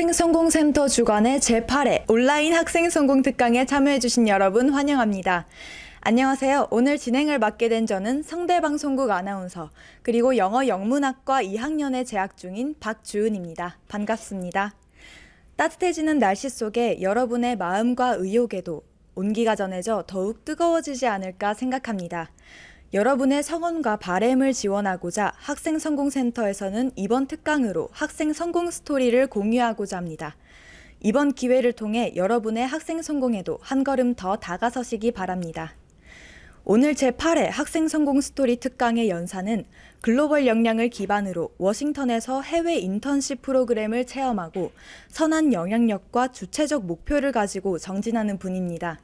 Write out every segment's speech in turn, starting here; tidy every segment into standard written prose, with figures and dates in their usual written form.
학생성공센터 주관의 제8회 온라인 학생성공 특강에 참여해주신 여러분 환영합니다. 안녕하세요. 오늘 진행을 맡게 된 저는 성대방송국 아나운서 그리고 영어 영문학과 2학년에 재학 중인 박주은입니다. 반갑습니다. 따뜻해지는 날씨 속에 여러분의 마음과 의욕에도 온기가 전해져 더욱 뜨거워지지 않을까 생각합니다. 여러분의 성원과 바램을 지원하고자 학생성공센터에서는 이번 특강으로 학생성공 스토리를 공유하고자 합니다. 이번 기회를 통해 여러분의 학생성공에도 한 걸음 더 다가서시기 바랍니다. 오늘 제8회 학생성공 스토리 특강의 연사는 글로벌 역량을 기반으로 워싱턴에서 해외 인턴십 프로그램을 체험하고 선한 영향력과 주체적 목표를 가지고 정진하는 분입니다.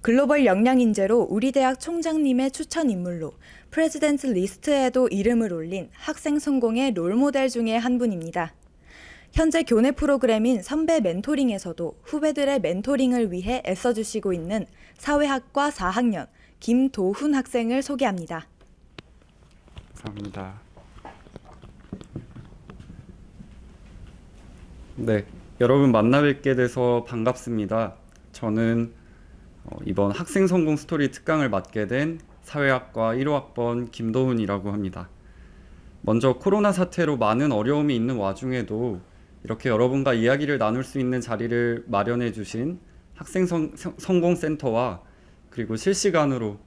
글로벌 역량 인재로 우리 대학 총장님의 추천 인물로 프레지던트 리스트에도 이름을 올린 학생 성공의 롤모델 중에 한 분입니다. 현재 교내 프로그램인 선배 멘토링에서도 후배들의 멘토링을 위해 애써주시고 있는 사회학과 4학년 김도훈 학생을 소개합니다. 감사합니다. 네, 여러분 만나 뵙게 돼서 반갑습니다. 저는 이번 학생 성공 스토리 특강을 맡게 된 사회학과 1호학번 김도훈이라고 합니다. 먼저 코로나 사태로 많은 어려움이 있는 와중에도 이렇게 여러분과 이야기를 나눌 수 있는 자리를 마련해 주신 학생 성공센터와 그리고 실시간으로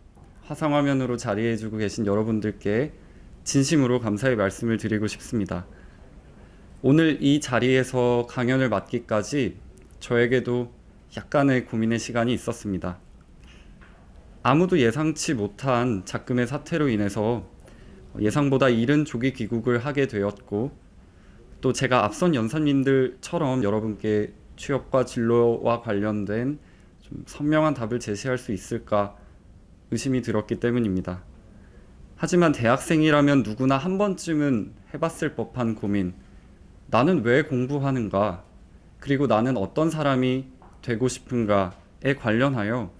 화상화면으로 자리해 주고 계신 여러분들께 진심으로 감사의 말씀을 드리고 싶습니다. 오늘 이 자리에서 강연을 맡기까지 저에게도 약간의 고민의 시간이 있었습니다. 아무도 예상치 못한 작금의 사태로 인해서 예상보다 이른 조기 귀국을 하게 되었고, 또 제가 앞선 연사님들처럼 여러분께 취업과 진로와 관련된 좀 선명한 답을 제시할 수 있을까 의심이 들었기 때문입니다. 하지만 대학생이라면 누구나 한 번쯤은 해봤을 법한 고민, 나는 왜 공부하는가, 그리고 나는 어떤 사람이 되고 싶은가에 관련하여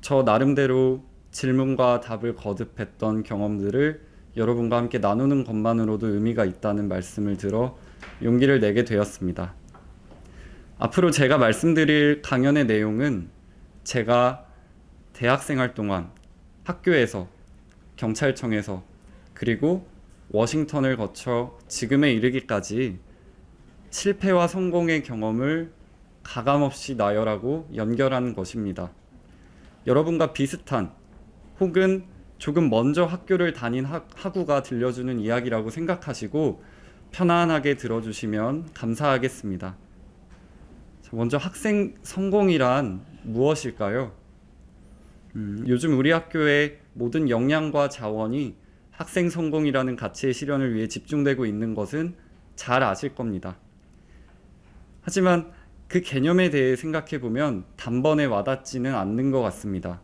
저 나름대로 질문과 답을 거듭했던 경험들을 여러분과 함께 나누는 것만으로도 의미가 있다는 말씀을 들어 용기를 내게 되었습니다. 앞으로 제가 말씀드릴 강연의 내용은 제가 대학생활 동안 학교에서, 경찰청에서, 그리고 워싱턴을 거쳐 지금에 이르기까지 실패와 성공의 경험을 가감없이 나열하고 연결하는 것입니다. 여러분과 비슷한 혹은 조금 먼저 학교를 다닌 학우가 들려주는 이야기라고 생각하시고 편안하게 들어주시면 감사하겠습니다. 먼저 학생 성공이란 무엇일까요? 요즘 우리 학교의 모든 역량과 자원이 학생 성공이라는 가치의 실현을 위해 집중되고 있는 것은 잘 아실 겁니다. 하지만 그 개념에 대해 생각해보면 단번에 와닿지는 않는 것 같습니다.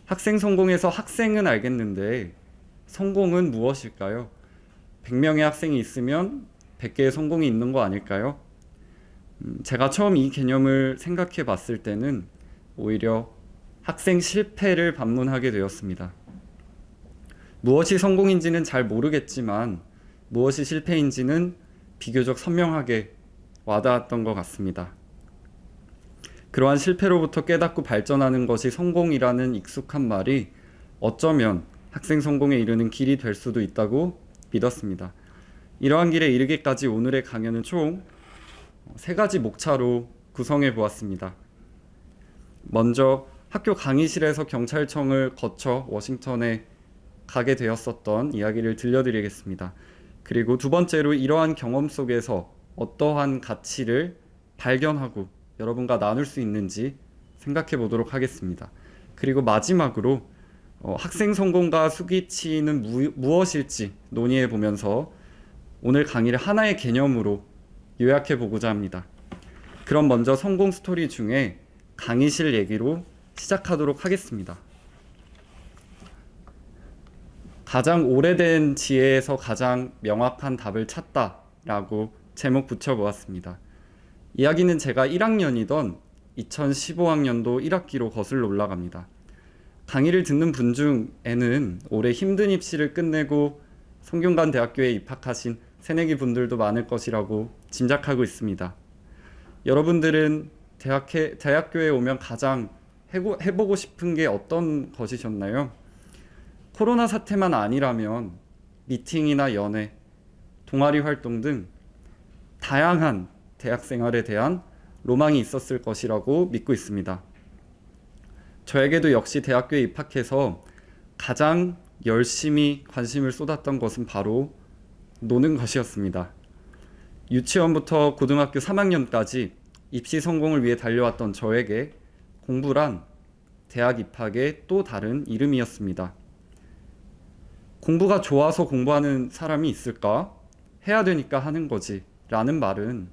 학생 성공에서 학생은 알겠는데 성공은 무엇일까요? 100명의 학생이 있으면 100개의 성공이 있는 거 아닐까요? 제가 처음 이 개념을 생각해 봤을 때는 오히려 학생 실패를 반문하게 되었습니다. 무엇이 성공인지는 잘 모르겠지만 무엇이 실패인지는 비교적 선명하게 와닿았던 것 같습니다. 그러한 실패로부터 깨닫고 발전하는 것이 성공이라는 익숙한 말이 어쩌면 학생 성공에 이르는 길이 될 수도 있다고 믿었습니다. 이러한 길에 이르기까지 오늘의 강연은 총 3가지 목차로 구성해 보았습니다. 먼저 학교 강의실에서 경찰청을 거쳐 워싱턴에 가게 되었었던 이야기를 들려드리겠습니다. 그리고 두 번째로 이러한 경험 속에서 어떠한 가치를 발견하고 여러분과 나눌 수 있는지 생각해 보도록 하겠습니다. 그리고 마지막으로 학생 성공과 수기치는 무엇일지 논의해 보면서 오늘 강의를 하나의 개념으로 요약해 보고자 합니다. 그럼 먼저 성공 스토리 중에 강의실 얘기로 시작하도록 하겠습니다. 가장 오래된 지혜에서 가장 명확한 답을 찾다라고 제목 붙여보았습니다. 이야기는 제가 1학년이던 2015학년도 1학기로 거슬러 올라갑니다. 강의를 듣는 분 중에는 올해 힘든 입시를 끝내고 성균관 대학교에 입학하신 새내기 분들도 많을 것이라고 짐작하고 있습니다. 여러분들은 대학교에 오면 가장 해보고 싶은 게 어떤 것이셨나요? 코로나 사태만 아니라면 미팅이나 연애, 동아리 활동 등 다양한 대학 생활에 대한 로망이 있었을 것이라고 믿고 있습니다. 저에게도 역시 대학교에 입학해서 가장 열심히 관심을 쏟았던 것은 바로 노는 것이었습니다. 유치원부터 고등학교 3학년까지 입시 성공을 위해 달려왔던 저에게 공부란 대학 입학의 또 다른 이름이었습니다. 공부가 좋아서 공부하는 사람이 있을까? 해야 되니까 하는 거지 라는 말은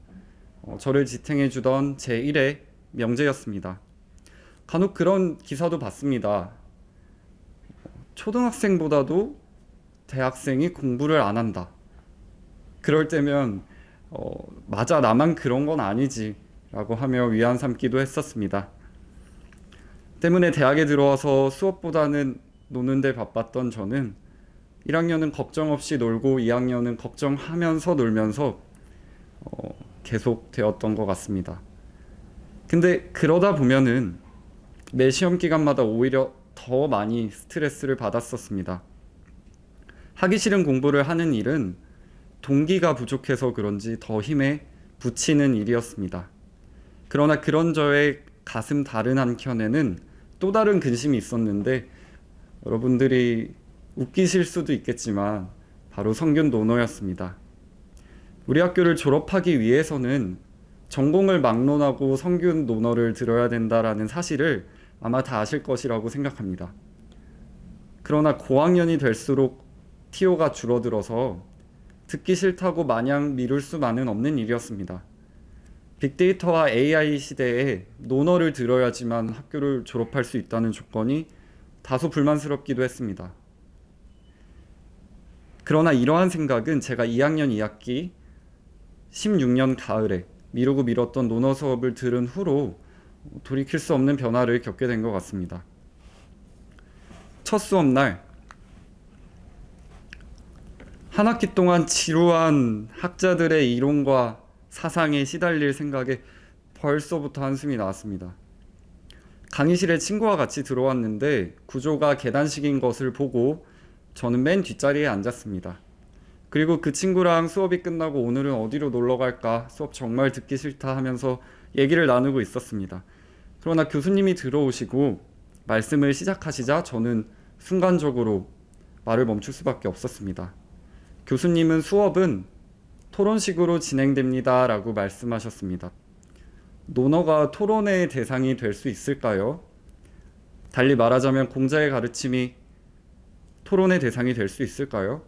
저를 지탱해주던 제1의 명제였습니다. 간혹 그런 기사도 봤습니다. 초등학생보다도 대학생이 공부를 안 한다. 그럴 때면 맞아, 나만 그런 건 아니지 라고 하며 위안 삼기도 했었습니다. 때문에 대학에 들어와서 수업보다는 노는 데 바빴던 저는 1학년은 걱정 없이 놀고 2학년은 걱정하면서 놀면서 계속 되었던 것 같습니다. 근데 그러다 보면은 매 시험 기간마다 오히려 더 많이 스트레스를 받았었습니다. 하기 싫은 공부를 하는 일은 동기가 부족해서 그런지 더 힘에 부치는 일이었습니다. 그러나 그런 저의 가슴 다른 한켠에는 또 다른 근심이 있었는데 여러분들이 웃기실 수도 있겠지만 바로 성균 논어였습니다. 우리 학교를 졸업하기 위해서는 전공을 막론하고 성균 논어를 들어야 된다라는 사실을 아마 다 아실 것이라고 생각합니다. 그러나 고학년이 될수록 티오가 줄어들어서 듣기 싫다고 마냥 미룰 수만은 없는 일이었습니다. 빅데이터와 AI 시대에 논어를 들어야지만 학교를 졸업할 수 있다는 조건이 다소 불만스럽기도 했습니다. 그러나 이러한 생각은 제가 2학년 2학기 16년 가을에 미루고 미뤘던 논어 수업을 들은 후로 돌이킬 수 없는 변화를 겪게 된 것 같습니다. 첫 수업날 한 학기 동안 지루한 학자들의 이론과 사상에 시달릴 생각에 벌써부터 한숨이 나왔습니다. 강의실에 친구와 같이 들어왔는데 구조가 계단식인 것을 보고 저는 맨 뒷자리에 앉았습니다. 그리고 그 친구랑 수업이 끝나고 오늘은 어디로 놀러 갈까? 수업 정말 듣기 싫다 하면서 얘기를 나누고 있었습니다. 그러나 교수님이 들어오시고 말씀을 시작하시자 저는 순간적으로 말을 멈출 수밖에 없었습니다. 교수님은 수업은 토론식으로 진행됩니다 라고 말씀하셨습니다. 논어가 토론의 대상이 될 수 있을까요? 달리 말하자면 공자의 가르침이 토론의 대상이 될 수 있을까요?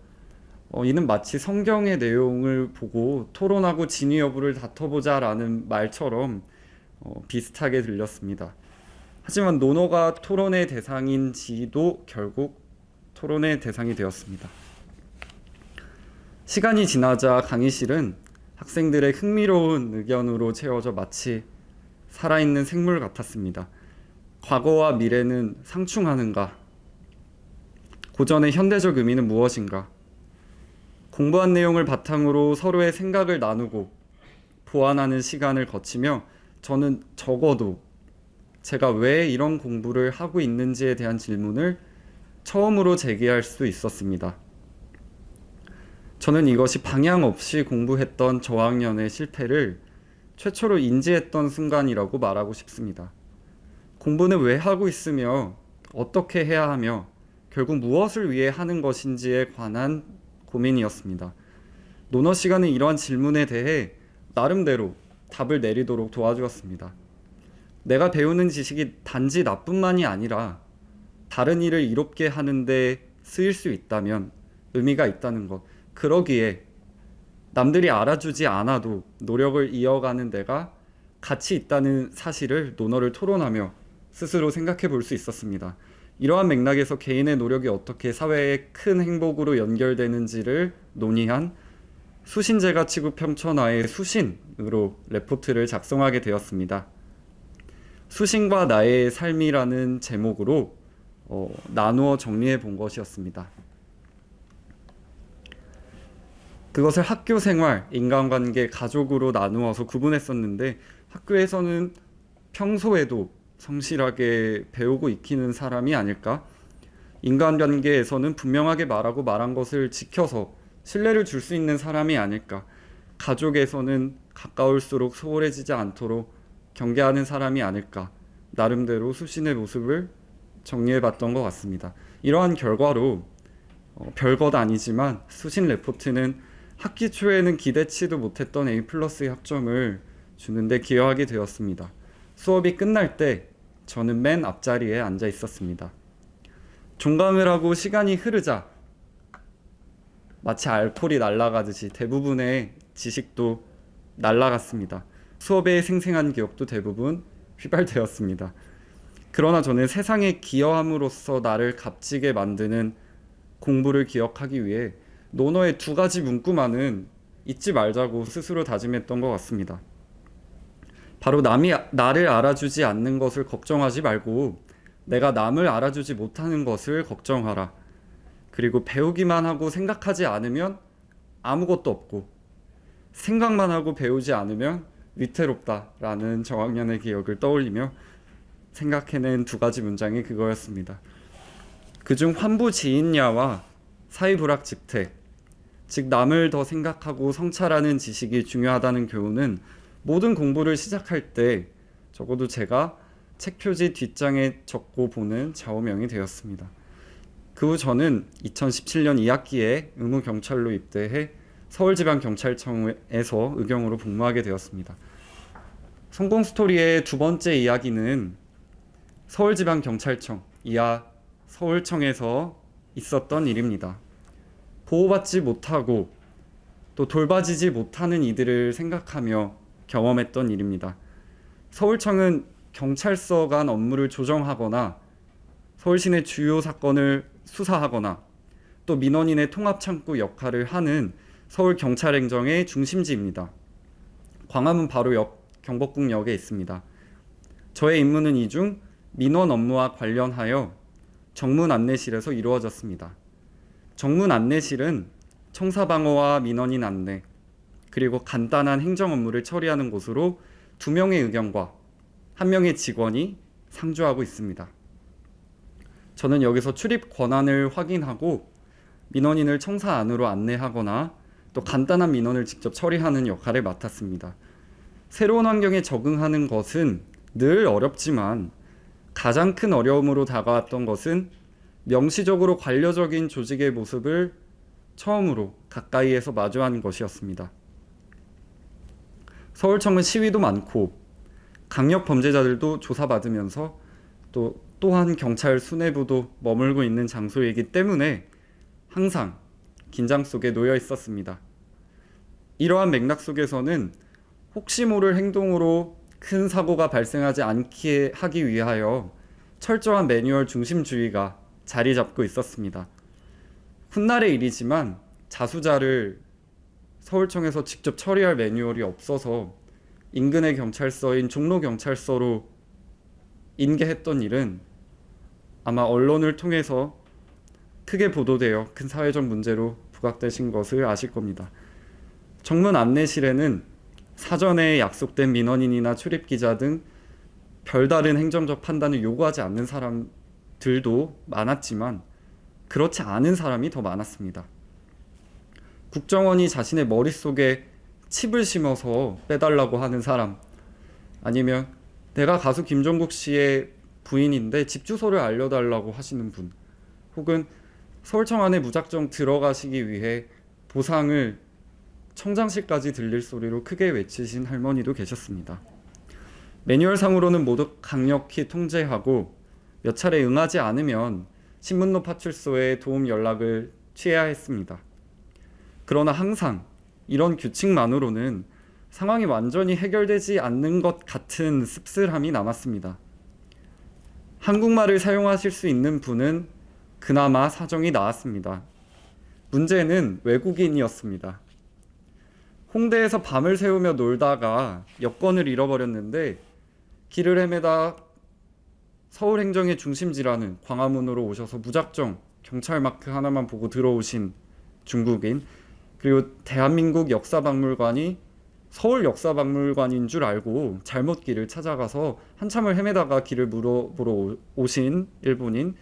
이는 마치 성경의 내용을 보고 토론하고 진위 여부를 다퉈보자 라는 말처럼 비슷하게 들렸습니다. 하지만 논어가 토론의 대상인지도 결국 토론의 대상이 되었습니다. 시간이 지나자 강의실은 학생들의 흥미로운 의견으로 채워져 마치 살아있는 생물 같았습니다. 과거와 미래는 상충하는가? 고전의 현대적 의미는 무엇인가? 공부한 내용을 바탕으로 서로의 생각을 나누고 보완하는 시간을 거치며 저는 적어도 제가 왜 이런 공부를 하고 있는지에 대한 질문을 처음으로 제기할 수 있었습니다. 저는 이것이 방향 없이 공부했던 저학년의 실패를 최초로 인지했던 순간이라고 말하고 싶습니다. 공부는 왜 하고 있으며 어떻게 해야 하며 결국 무엇을 위해 하는 것인지에 관한 고민이었습니다. 논어 시간은 이러한 질문에 대해 나름대로 답을 내리도록 도와주었습니다. 내가 배우는 지식이 단지 나뿐만이 아니라 다른 일을 이롭게 하는데 쓰일 수 있다면 의미가 있다는 것. 그러기에 남들이 알아주지 않아도 노력을 이어가는 데가 가치 있다는 사실을 논어를 토론하며 스스로 생각해 볼 수 있었습니다. 이러한 맥락에서 개인의 노력이 어떻게 사회의 큰 행복으로 연결되는지를 논의한 수신제가 취급평천하의 수신으로 레포트를 작성하게 되었습니다. 수신과 나의 삶이라는 제목으로 나누어 정리해 본 것이었습니다. 그것을 학교 생활, 인간관계, 가족으로 나누어서 구분했었는데 학교에서는 평소에도 성실하게 배우고 익히는 사람이 아닐까? 인간관계에서는 분명하게 말하고 말한 것을 지켜서 신뢰를 줄 수 있는 사람이 아닐까? 가족에서는 가까울수록 소홀해지지 않도록 경계하는 사람이 아닐까? 나름대로 수신의 모습을 정리해봤던 것 같습니다. 이러한 결과로 별것 아니지만 수신 레포트는 학기 초에는 기대치도 못했던 A+의 학점을 주는데 기여하게 되었습니다. 수업이 끝날 때 저는 맨 앞자리에 앉아 있었습니다. 종강을 하고 시간이 흐르자 마치 알코올이 날아가듯이 대부분의 지식도 날아갔습니다. 수업의 생생한 기억도 대부분 휘발되었습니다. 그러나 저는 세상에 기여함으로써 나를 값지게 만드는 공부를 기억하기 위해 논어의 2가지 문구만은 잊지 말자고 스스로 다짐했던 것 같습니다. 바로 남이 나를 알아주지 않는 것을 걱정하지 말고 내가 남을 알아주지 못하는 것을 걱정하라. 그리고 배우기만 하고 생각하지 않으면 아무것도 없고 생각만 하고 배우지 않으면 위태롭다라는 저학년의 기억을 떠올리며 생각해낸 2가지 문장이 그거였습니다. 그중 환부지인야와 사이불학직태, 즉 남을 더 생각하고 성찰하는 지식이 중요하다는 교훈은 모든 공부를 시작할 때 적어도 제가 책 표지 뒷장에 적고 보는 좌우명이 되었습니다. 그 후 저는 2017년 2학기에 의무경찰로 입대해 서울지방경찰청에서 의경으로 복무하게 되었습니다. 성공스토리의 2번째 이야기는 서울지방경찰청, 이하 서울청에서 있었던 일입니다. 보호받지 못하고 또 돌봐지지 못하는 이들을 생각하며 경험했던 일입니다. 서울청은 경찰서 간 업무를 조정하거나 서울시내 주요 사건을 수사하거나 또 민원인의 통합창구 역할을 하는 서울경찰행정의 중심지입니다. 광화문 바로 옆 경복궁역에 있습니다. 저의 임무는 이 중 민원 업무와 관련하여 정문 안내실에서 이루어졌습니다. 정문 안내실은 청사방어와 민원인 안내, 그리고 간단한 행정 업무를 처리하는 곳으로 2명의 의경과 1명의 직원이 상주하고 있습니다. 저는 여기서 출입 권한을 확인하고 민원인을 청사 안으로 안내하거나 또 간단한 민원을 직접 처리하는 역할을 맡았습니다. 새로운 환경에 적응하는 것은 늘 어렵지만 가장 큰 어려움으로 다가왔던 것은 명시적으로 관료적인 조직의 모습을 처음으로 가까이에서 마주한 것이었습니다. 서울청은 시위도 많고 강력 범죄자들도 조사받으면서 또한 경찰 수뇌부도 머물고 있는 장소이기 때문에 항상 긴장 속에 놓여 있었습니다. 이러한 맥락 속에서는 혹시 모를 행동으로 큰 사고가 발생하지 않게 하기 위하여 철저한 매뉴얼 중심주의가 자리 잡고 있었습니다. 훗날의 일이지만 자수자를 서울청에서 직접 처리할 매뉴얼이 없어서 인근의 경찰서인 종로경찰서로 인계했던 일은 아마 언론을 통해서 크게 보도되어 큰 사회적 문제로 부각되신 것을 아실 겁니다. 정문 안내실에는 사전에 약속된 민원인이나 출입기자 등 별다른 행정적 판단을 요구하지 않는 사람들도 많았지만 그렇지 않은 사람이 더 많았습니다. 국정원이 자신의 머릿속에 칩을 심어서 빼달라고 하는 사람, 아니면 내가 가수 김종국 씨의 부인인데 집 주소를 알려달라고 하시는 분, 혹은 서울청 안에 무작정 들어가시기 위해 보상을 청장실까지 들릴 소리로 크게 외치신 할머니도 계셨습니다. 매뉴얼상으로는 모두 강력히 통제하고 몇 차례 응하지 않으면 신문로 파출소에 도움 연락을 취해야 했습니다. 그러나 항상 이런 규칙만으로는 상황이 완전히 해결되지 않는 것 같은 씁쓸함이 남았습니다. 한국말을 사용하실 수 있는 분은 그나마 사정이 나았습니다. 문제는 외국인이었습니다. 홍대에서 밤을 새우며 놀다가 여권을 잃어버렸는데 길을 헤매다 서울행정의 중심지라는 광화문으로 오셔서 무작정 경찰 마크 하나만 보고 들어오신 중국인, 그리고 대한민국 역사박물관이 서울 역사박물관인 줄 알고 잘못 길을 찾아가서 한참을 헤매다가 길을 물어보러 오신 일본인,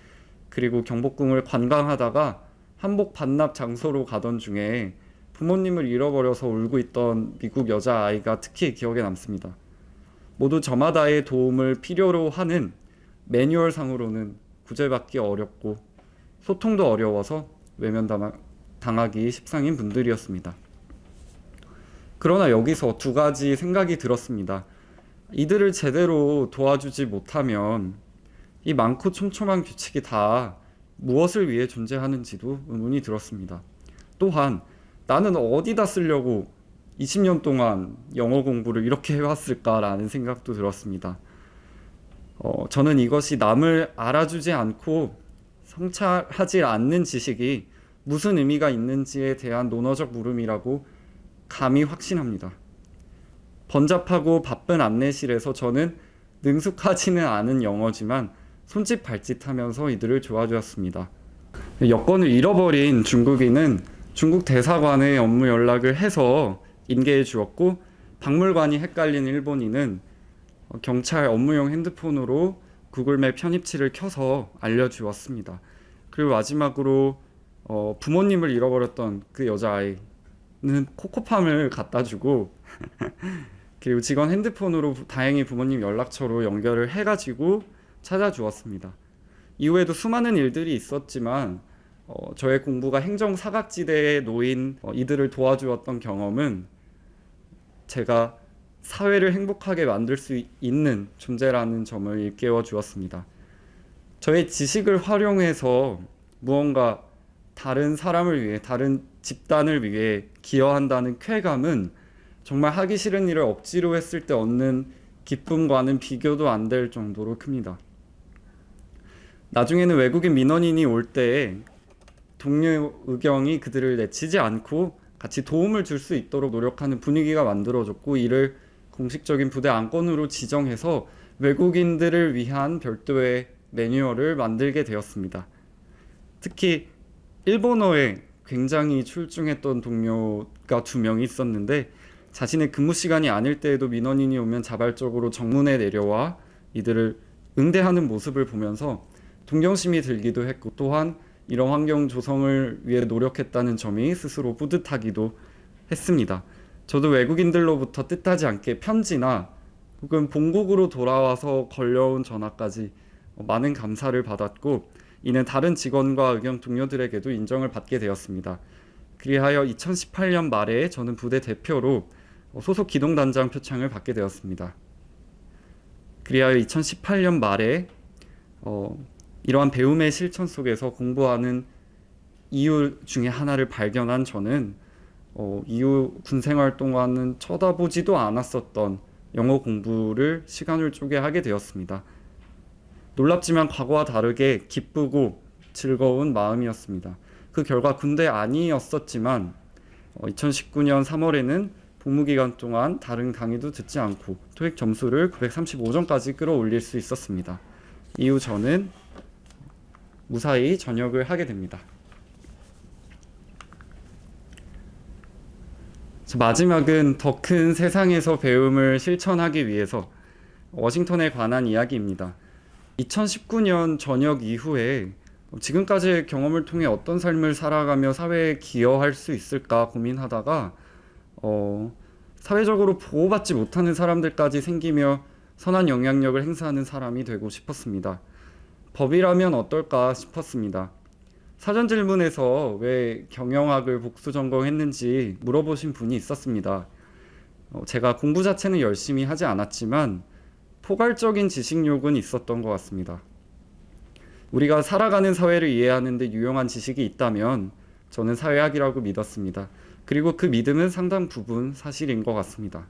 그리고 경복궁을 관광하다가 한복 반납 장소로 가던 중에 부모님을 잃어버려서 울고 있던 미국 여자아이가 특히 기억에 남습니다. 모두 저마다의 도움을 필요로 하는, 매뉴얼상으로는 구제받기 어렵고 소통도 어려워서 외면당하기 십상인 분들이었습니다. 그러나 여기서 두 가지 생각이 들었습니다. 이들을 제대로 도와주지 못하면 이 많고 촘촘한 규칙이 다 무엇을 위해 존재하는지도 의문이 들었습니다. 또한 나는 어디다 쓰려고 20년 동안 영어 공부를 이렇게 해왔을까라는 생각도 들었습니다. 저는 이것이 남을 알아주지 않고 성찰하지 않는 지식이 무슨 의미가 있는지에 대한 논어적 물음이라고 감히 확신합니다. 번잡하고 바쁜 안내실에서 저는 능숙하지는 않은 영어지만 손짓 발짓하면서 이들을 도와주었습니다. 여권을 잃어버린 중국인은 중국 대사관에 업무 연락을 해서 인계해 주었고, 박물관이 헷갈린 일본인은 경찰 업무용 핸드폰으로 구글맵 편입치를 켜서 알려주었습니다. 그리고 마지막으로 부모님을 잃어버렸던 그 여자아이는 코코팜을 갖다 주고 그리고 직원 핸드폰으로 다행히 부모님 연락처로 연결을 해가지고 찾아주었습니다. 이후에도 수많은 일들이 있었지만 저의 공부가 행정 사각지대에 놓인 이들을 도와주었던 경험은 제가 사회를 행복하게 만들 수 있는 존재라는 점을 일깨워 주었습니다. 저의 지식을 활용해서 무언가 다른 사람을 위해, 다른 집단을 위해 기여한다는 쾌감은 정말 하기 싫은 일을 억지로 했을 때 얻는 기쁨과는 비교도 안 될 정도로 큽니다. 나중에는 외국인 민원인이 올 때 동료 의경이 그들을 내치지 않고 같이 도움을 줄 수 있도록 노력하는 분위기가 만들어졌고, 이를 공식적인 부대 안건으로 지정해서 외국인들을 위한 별도의 매뉴얼을 만들게 되었습니다. 특히 일본어에 굉장히 출중했던 동료가 2명이 있었는데, 자신의 근무 시간이 아닐 때에도 민원인이 오면 자발적으로 정문에 내려와 이들을 응대하는 모습을 보면서 동경심이 들기도 했고, 또한 이런 환경 조성을 위해 노력했다는 점이 스스로 뿌듯하기도 했습니다. 저도 외국인들로부터 뜻하지 않게 편지나 혹은 본국으로 돌아와서 걸려온 전화까지 많은 감사를 받았고, 이는 다른 직원과 의경 동료들에게도 인정을 받게 되었습니다. 그리하여 2018년 말에 저는 부대 대표로 소속 기동단장 표창을 받게 되었습니다. 그리하여 2018년 말에 이러한 배움의 실천 속에서 공부하는 이유 중에 하나를 발견한 저는 이후 군생활 동안은 쳐다보지도 않았었던 영어 공부를 시간을 쪼개 하게 되었습니다. 놀랍지만 과거와 다르게 기쁘고 즐거운 마음이었습니다. 그 결과 군대 아니었었지만 2019년 3월에는 복무기간 동안 다른 강의도 듣지 않고 토익 점수를 935점까지 끌어올릴 수 있었습니다. 이후 저는 무사히 전역을 하게 됩니다. 마지막은 더 큰 세상에서 배움을 실천하기 위해서 워싱턴에 관한 이야기입니다. 2019년 전역 이후에 지금까지의 경험을 통해 어떤 삶을 살아가며 사회에 기여할 수 있을까 고민하다가 사회적으로 보호받지 못하는 사람들까지 생기며 선한 영향력을 행사하는 사람이 되고 싶었습니다. 법이라면 어떨까 싶었습니다. 사전 질문에서 왜 경영학을 복수 전공했는지 물어보신 분이 있었습니다. 제가 공부 자체는 열심히 하지 않았지만 포괄적인 지식욕은 있었던 것 같습니다. 우리가 살아가는 사회를 이해하는 데 유용한 지식이 있다면 저는 사회학이라고 믿었습니다. 그리고 그 믿음은 상당 부분 사실인 것 같습니다.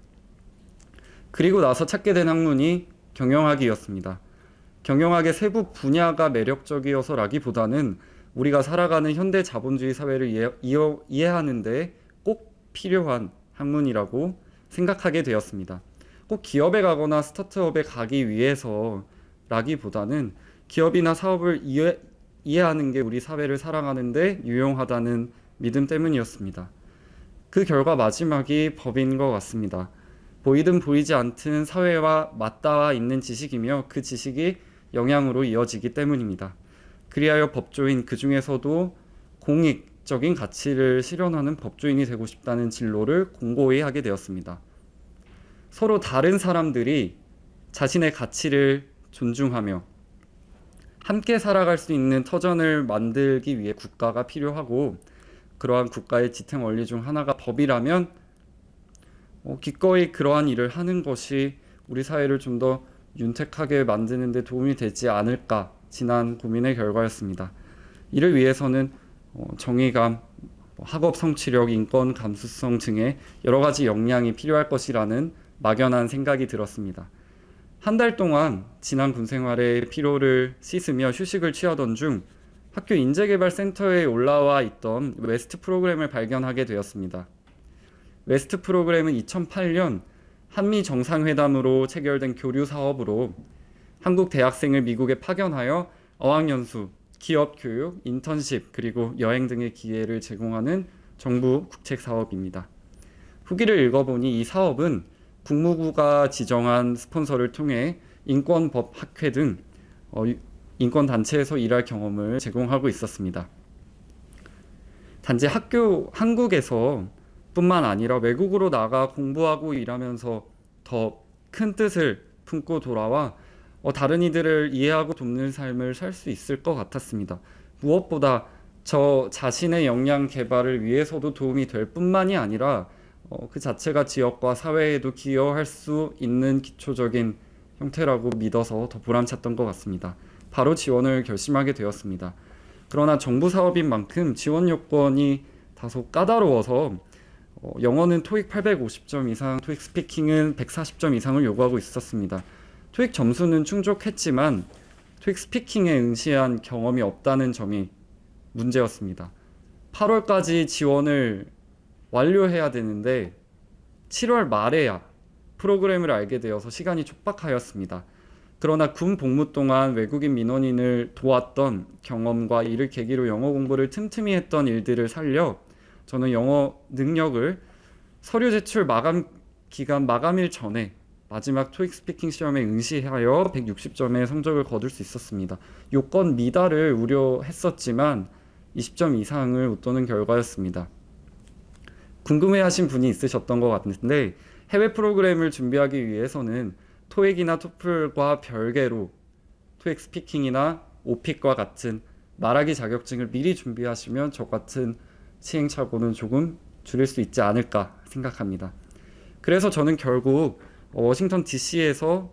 그리고 나서 찾게 된 학문이 경영학이었습니다. 경영학의 세부 분야가 매력적이어서라기보다는 우리가 살아가는 현대 자본주의 사회를 이해하는 데 꼭 필요한 학문이라고 생각하게 되었습니다. 꼭 기업에 가거나 스타트업에 가기 위해서라기보다는 기업이나 사업을 이해하는 게 우리 사회를 살아가는 데 유용하다는 믿음 때문이었습니다. 그 결과 마지막이 법인 것 같습니다. 보이든 보이지 않든 사회와 맞닿아 있는 지식이며 그 지식이 영향으로 이어지기 때문입니다. 그리하여 법조인, 그 중에서도 공익적인 가치를 실현하는 법조인이 되고 싶다는 진로를 공고히 하게 되었습니다. 서로 다른 사람들이 자신의 가치를 존중하며 함께 살아갈 수 있는 터전을 만들기 위해 국가가 필요하고, 그러한 국가의 지탱 원리 중 하나가 법이라면 기꺼이 그러한 일을 하는 것이 우리 사회를 좀 더 윤택하게 만드는 데 도움이 되지 않을까 지난 고민의 결과였습니다. 이를 위해서는 정의감, 학업 성취력, 인권 감수성 등의 여러 가지 역량이 필요할 것이라는 막연한 생각이 들었습니다. 한 달 동안 지난 군 생활의 피로를 씻으며 휴식을 취하던 중 학교 인재개발센터에 올라와 있던 웨스트 프로그램을 발견하게 되었습니다. 웨스트 프로그램은 2008년 한미 정상회담으로 체결된 교류 사업으로 한국 대학생을 미국에 파견하여 어학연수, 기업 교육, 인턴십, 그리고 여행 등의 기회를 제공하는 정부 국책 사업입니다. 후기를 읽어보니 이 사업은 국무부가 지정한 스폰서를 통해 인권법 학회 등 인권단체에서 일할 경험을 제공하고 있었습니다. 단지 한국에서 뿐만 아니라 외국으로 나가 공부하고 일하면서 더 큰 뜻을 품고 돌아와 다른 이들을 이해하고 돕는 삶을 살 수 있을 것 같았습니다. 무엇보다 저 자신의 역량 개발을 위해서도 도움이 될 뿐만이 아니라 그 자체가 지역과 사회에도 기여할 수 있는 기초적인 형태라고 믿어서 더 보람찼던 것 같습니다. 바로 지원을 결심하게 되었습니다. 그러나 정부 사업인 만큼 지원 요건이 다소 까다로워서 영어는 토익 850점 이상, 토익 스피킹은 140점 이상을 요구하고 있었습니다. 토익 점수는 충족했지만 토익 스피킹에 응시한 경험이 없다는 점이 문제였습니다. 8월까지 지원을 완료해야 되는데 7월 말에야 프로그램을 알게 되어서 시간이 촉박하였습니다. 그러나 군 복무 동안 외국인 민원인을 도왔던 경험과 이를 계기로 영어 공부를 틈틈이 했던 일들을 살려 저는 영어 능력을 서류 제출 마감 기간 마감일 전에 마지막 토익 스피킹 시험에 응시하여 160점의 성적을 거둘 수 있었습니다. 요건 미달을 우려했었지만 20점 이상을 웃도는 결과였습니다. 궁금해하신 분이 있으셨던 것 같은데, 해외 프로그램을 준비하기 위해서는 토익이나 토플과 별개로 토익 스피킹이나 오픽과 같은 말하기 자격증을 미리 준비하시면 저 같은 시행착오는 조금 줄일 수 있지 않을까 생각합니다. 그래서 저는 결국 워싱턴 DC에서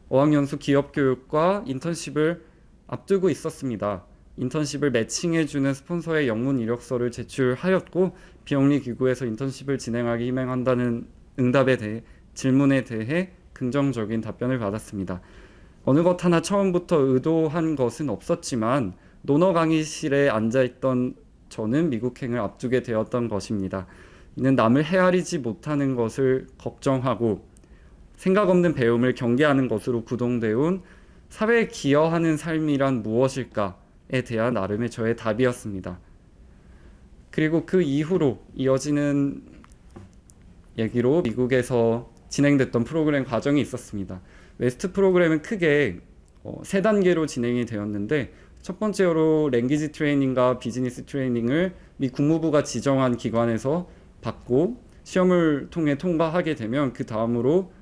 어학연수 기업교육과 인턴십을 앞두고 있었습니다. 인턴십을 매칭해주는 스폰서의 영문 이력서를 제출하였고, 비영리 기구에서 인턴십을 진행하기 희망한다는 질문에 대해 긍정적인 답변을 받았습니다. 어느 것 하나 처음부터 의도한 것은 없었지만 논어 강의실에 앉아있던 저는 미국행을 앞두게 되었던 것입니다. 이는 남을 헤아리지 못하는 것을 걱정하고 생각 없는 배움을 경계하는 것으로 구동되어 온 사회에 기여하는 삶이란 무엇일까에 대한 나름의 저의 답이었습니다. 그리고 그 이후로 이어지는 얘기로 미국에서 진행됐던 프로그램 과정이 있었습니다. 웨스트 프로그램은 크게 세 단계로 진행이 되었는데, 첫 번째로 랭귀지 트레이닝과 비즈니스 트레이닝을 미 국무부가 지정한 기관에서 받고 시험을 통해 통과하게 되면 그 다음으로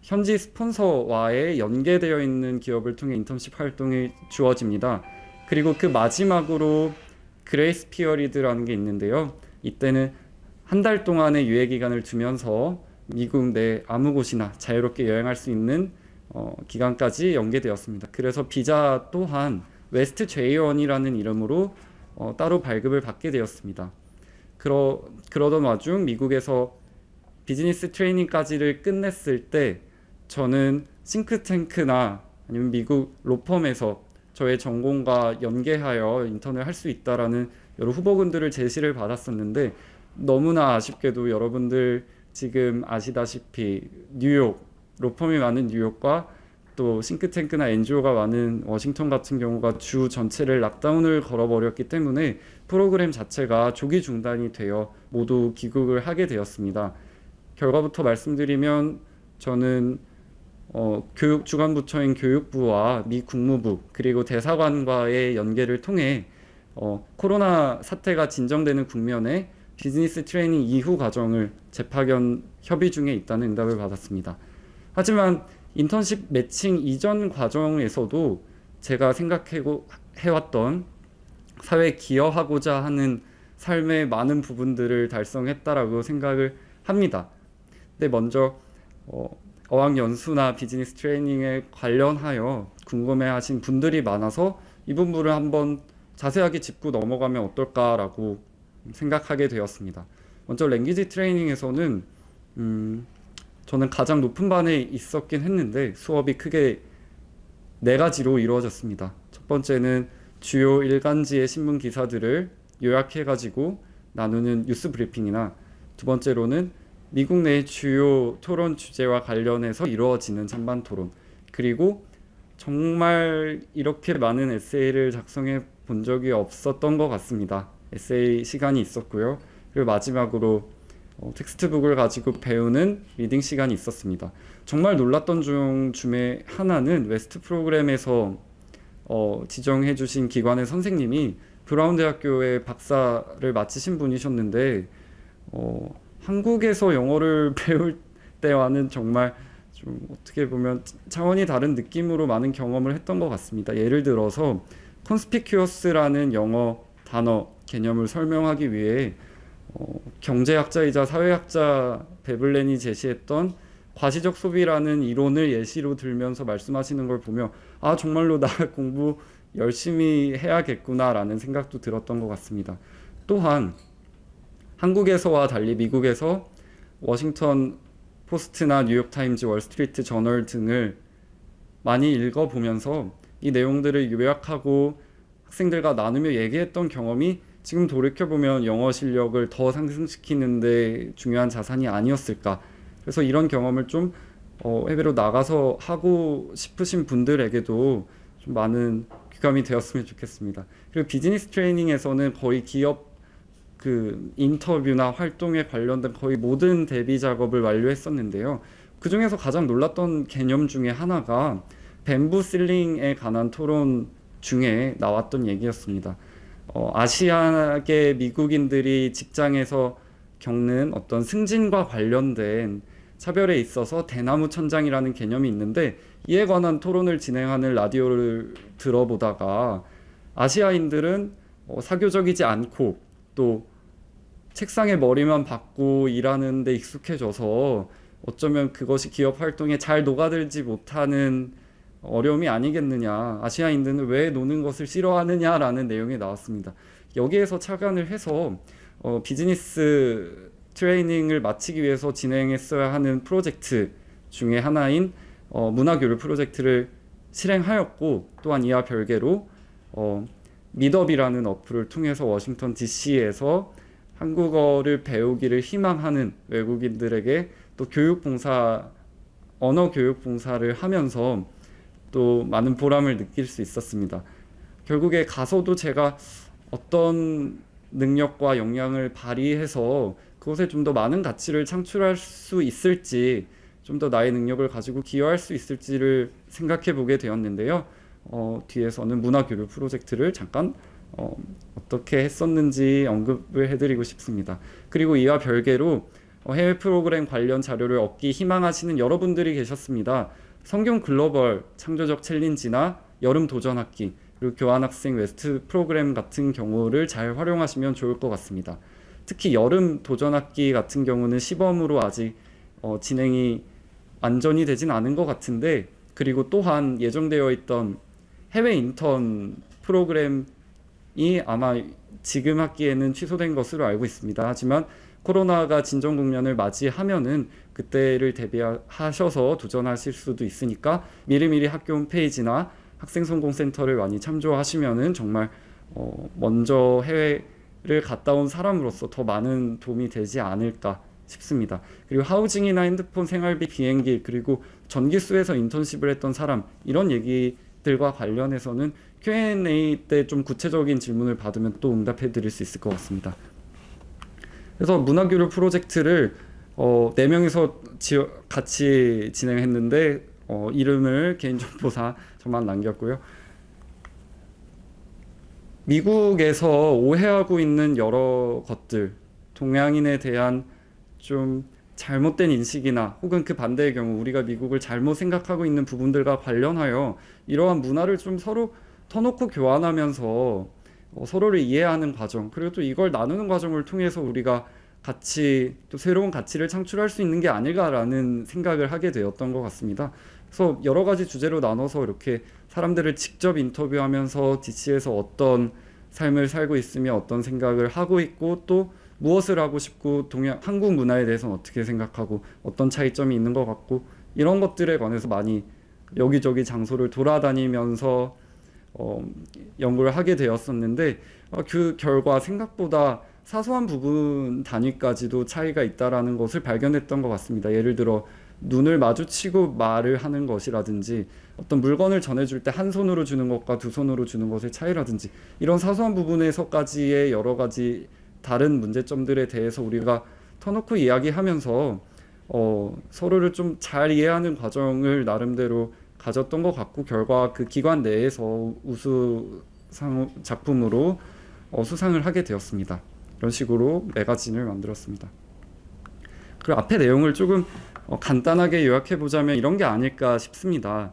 현지 스폰서와의 연계되어 있는 기업을 통해 인턴십 활동이 주어집니다. 그리고 그 마지막으로 그레이스 피어리드라는 게 있는데요. 이때는 한 달 동안의 유예 기간을 두면서 미국 내 아무 곳이나 자유롭게 여행할 수 있는 기간까지 연계되었습니다. 그래서 비자 또한 웨스트 J1이라는 이름으로 따로 발급을 받게 되었습니다. 그러던 와중 미국에서 비즈니스 트레이닝까지를 끝냈을 때 저는 싱크탱크나 아니면 미국 로펌에서 저의 전공과 연계하여 인턴을 할 수 있다라는 여러 후보군들을 제시를 받았었는데, 너무나 아쉽게도 여러분들 지금 아시다시피 뉴욕, 로펌이 많은 뉴욕과 또 싱크탱크나 NGO가 많은 워싱턴 같은 경우가 주 전체를 락다운을 걸어버렸기 때문에 프로그램 자체가 조기 중단이 되어 모두 귀국을 하게 되었습니다. 결과부터 말씀드리면 저는 교육 주관 부처인 교육부와 미 국무부 그리고 대사관과의 연계를 통해 코로나 사태가 진정되는 국면에 비즈니스 트레이닝 이후 과정을 재파견 협의 중에 있다는 응답을 받았습니다. 하지만 인턴십 매칭 이전 과정에서도 제가 생각해왔던 사회에 기여하고자 하는 삶의 많은 부분들을 달성했다라고 생각을 합니다. 근데 먼저 어학연수나 비즈니스 트레이닝에 관련하여 궁금해하신 분들이 많아서 이 부분을 한번 자세하게 짚고 넘어가면 어떨까라고 생각하게 되었습니다. 먼저 랭귀지 트레이닝에서는 저는 가장 높은 반에 있었긴 했는데 수업이 크게 4가지로 이루어졌습니다. 첫 번째는 주요 일간지의 신문 기사들을 요약해가지고 나누는 뉴스 브리핑이나 두 번째로는 미국 내 주요 토론 주제와 관련해서 이루어지는 찬반 토론, 그리고 정말 이렇게 많은 에세이를 작성해 본 적이 없었던 것 같습니다. 에세이 시간이 있었고요. 그리고 마지막으로 텍스트북을 가지고 배우는 리딩 시간이 있었습니다. 정말 놀랐던 중 중에 하나는 웨스트 프로그램에서 지정해 주신 기관의 선생님이 브라운 대학교의 박사를 마치신 분이셨는데 한국에서 영어를 배울 때와는 정말 좀 어떻게 보면 차원이 다른 느낌으로 많은 경험을 했던 것 같습니다. 예를 들어서 conspicuous라는 영어 단어 개념을 설명하기 위해 경제학자이자 사회학자 베블렌이 제시했던 과시적 소비라는 이론을 예시로 들면서 말씀하시는 걸 보며 정말로 나 공부 열심히 해야겠구나라는 생각도 들었던 것 같습니다. 또한 한국에서와 달리 미국에서 워싱턴 포스트나 뉴욕타임즈, 월스트리트 저널 등을 많이 읽어보면서 이 내용들을 요약하고 학생들과 나누며 얘기했던 경험이 지금 돌이켜보면 영어 실력을 더 상승시키는데 중요한 자산이 아니었을까. 그래서 이런 경험을 좀 해외로 나가서 하고 싶으신 분들에게도 좀 많은 귀감이 되었으면 좋겠습니다. 그리고 비즈니스 트레이닝에서는 거의 기업 인터뷰나 활동에 관련된 거의 모든 대비 작업을 완료했었는데요. 그 중에서 가장 놀랐던 개념 중에 하나가 뱀부 실링에 관한 토론 중에 나왔던 얘기였습니다. 아시아계 미국인들이 직장에서 겪는 어떤 승진과 관련된 차별에 있어서 대나무 천장이라는 개념이 있는데 이에 관한 토론을 진행하는 라디오를 들어보다가 아시아인들은 사교적이지 않고 또 책상에 머리만 박고 일하는 데 익숙해져서 어쩌면 그것이 기업 활동에 잘 녹아들지 못하는 어려움이 아니겠느냐, 아시아인들은 왜 노는 것을 싫어하느냐라는 내용이 나왔습니다. 여기에서 착안을 해서 비즈니스 트레이닝을 마치기 위해서 진행했어야 하는 프로젝트 중에 하나인 문화교류 프로젝트를 실행하였고, 또한 이와 별개로 미더비라는 어플을 통해서 워싱턴 DC에서 한국어를 배우기를 희망하는 외국인들에게 또 언어 교육 봉사를 하면서 또 많은 보람을 느낄 수 있었습니다. 결국에 가서도 제가 어떤 능력과 역량을 발휘해서 그것에 좀 더 많은 가치를 창출할 수 있을지, 좀 더 나의 능력을 가지고 기여할 수 있을지를 생각해 보게 되었는데요. 뒤에서는 문화교류 프로젝트를 잠깐 어떻게 했었는지 언급을 해드리고 싶습니다. 그리고 이와 별개로 해외 프로그램 관련 자료를 얻기 희망하시는 여러분들이 계셨습니다. 성균 글로벌 창조적 챌린지나 여름 도전학기, 그리고 교환학생 웨스트 프로그램 같은 경우를 잘 활용하시면 좋을 것 같습니다. 특히 여름 도전학기 같은 경우는 시범으로 아직 진행이 완전히 되진 않은 것 같은데, 그리고 또한 예정되어 있던 해외 인턴 프로그램이 아마 지금 학기에는 취소된 것으로 알고 있습니다. 하지만 코로나가 진정 국면을 맞이하면은 그때를 대비하셔서 도전하실 수도 있으니까 미리미리 학교 홈페이지나 학생성공센터를 많이 참조하시면은 정말 먼저 해외를 갔다 온 사람으로서 더 많은 도움이 되지 않을까 싶습니다. 그리고 하우징이나 핸드폰, 생활비, 비행기, 그리고 전기수에서 인턴십을 했던 사람, 이런 얘기들과 관련해서는 Q&A 때 좀 구체적인 질문을 받으면 또 응답해 드릴 수 있을 것 같습니다. 그래서 문화교류 프로젝트를 4명이서 같이 진행했는데 이름을 개인정보사 저만 남겼고요. 미국에서 오해하고 있는 여러 것들, 동양인에 대한 좀 잘못된 인식이나 혹은 그 반대의 경우 우리가 미국을 잘못 생각하고 있는 부분들과 관련하여 이러한 문화를 좀 서로 터놓고 교환하면서 서로를 이해하는 과정, 그리고 또 이걸 나누는 과정을 통해서 우리가 같이 또 새로운 가치를 창출할 수 있는 게 아닐까라는 생각을 하게 되었던 것 같습니다. 그래서 여러 가지 주제로 나눠서 이렇게 사람들을 직접 인터뷰하면서 DC에서 어떤 삶을 살고 있으며 어떤 생각을 하고 있고 또 무엇을 하고 싶고 한국 문화에 대해서는 어떻게 생각하고 어떤 차이점이 있는 것 같고 이런 것들에 관해서 많이 여기저기 장소를 돌아다니면서 연구를 하게 되었었는데 그 결과 생각보다 사소한 부분 단위까지도 차이가 있다라는 것을 발견했던 것 같습니다. 예를 들어 눈을 마주치고 말을 하는 것이라든지 어떤 물건을 전해줄 때 한 손으로 주는 것과 두 손으로 주는 것의 차이라든지 이런 사소한 부분에서까지의 여러 가지 다른 문제점들에 대해서 우리가 터놓고 이야기하면서 서로를 좀 잘 이해하는 과정을 나름대로 가졌던 것 같고 결과 그 기관 내에서 우수 작품으로 수상을 하게 되었습니다. 이런 식으로 매거진을 만들었습니다. 그리고 앞에 내용을 조금 간단하게 요약해 보자면 이런 게 아닐까 싶습니다.